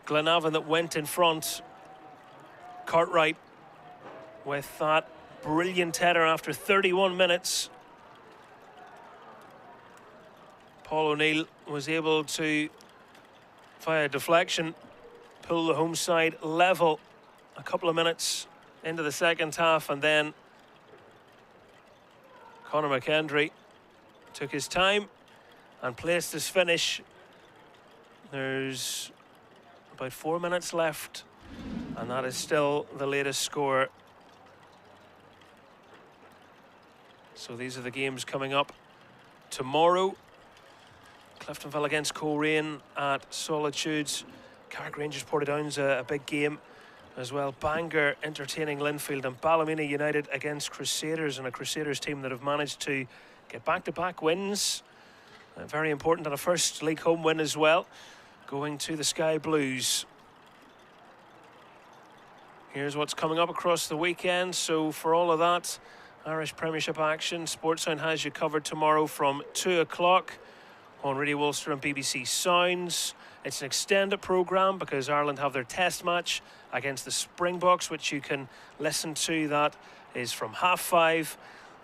Glenavon that went in front. Cartwright with that brilliant header after 31 minutes. Paul O'Neill was able to, via deflection, pull the home side level a couple of minutes into the second half, and then Conor McKendry took his time and placed his finish. There's about 4 minutes left, and that is still the latest score. So these are the games coming up tomorrow. Cliftonville against Coleraine at Solitudes. Carrick Rangers Portadown's a big game as well. Bangor entertaining Linfield, and Ballymena United against Crusaders, and a Crusaders team that have managed to get back-to-back wins. Very important, and a first league home win as well, going to the Sky Blues. Here's what's coming up across the weekend. So for all of that Irish Premiership action, Sportsound has you covered tomorrow from 2 o'clock. on Radio Ulster and BBC Sounds. It's an extended programme because Ireland have their test match against the Springboks, which you can listen to. That is from 5:30.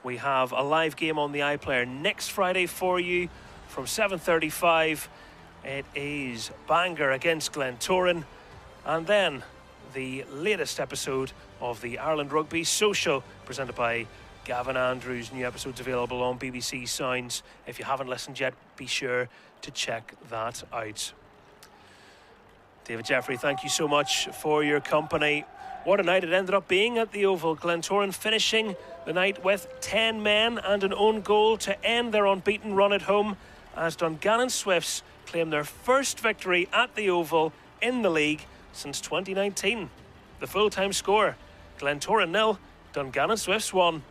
We have a live game on the iPlayer next Friday for you from 7:35. It is Bangor against Glentoran. And then the latest episode of the Ireland Rugby Social, presented by Gavin Andrews. New episodes available on BBC Sounds. If you haven't listened yet, be sure to check that out. David Jeffrey, thank you so much for your company. What a night it ended up being at the Oval. Glentoran finishing the night with 10 men and an own goal to end their unbeaten run at home, as Dungannon Swifts claim their first victory at the Oval in the league since 2019. The full-time score: Glentoran 0, Dungannon Swifts 1.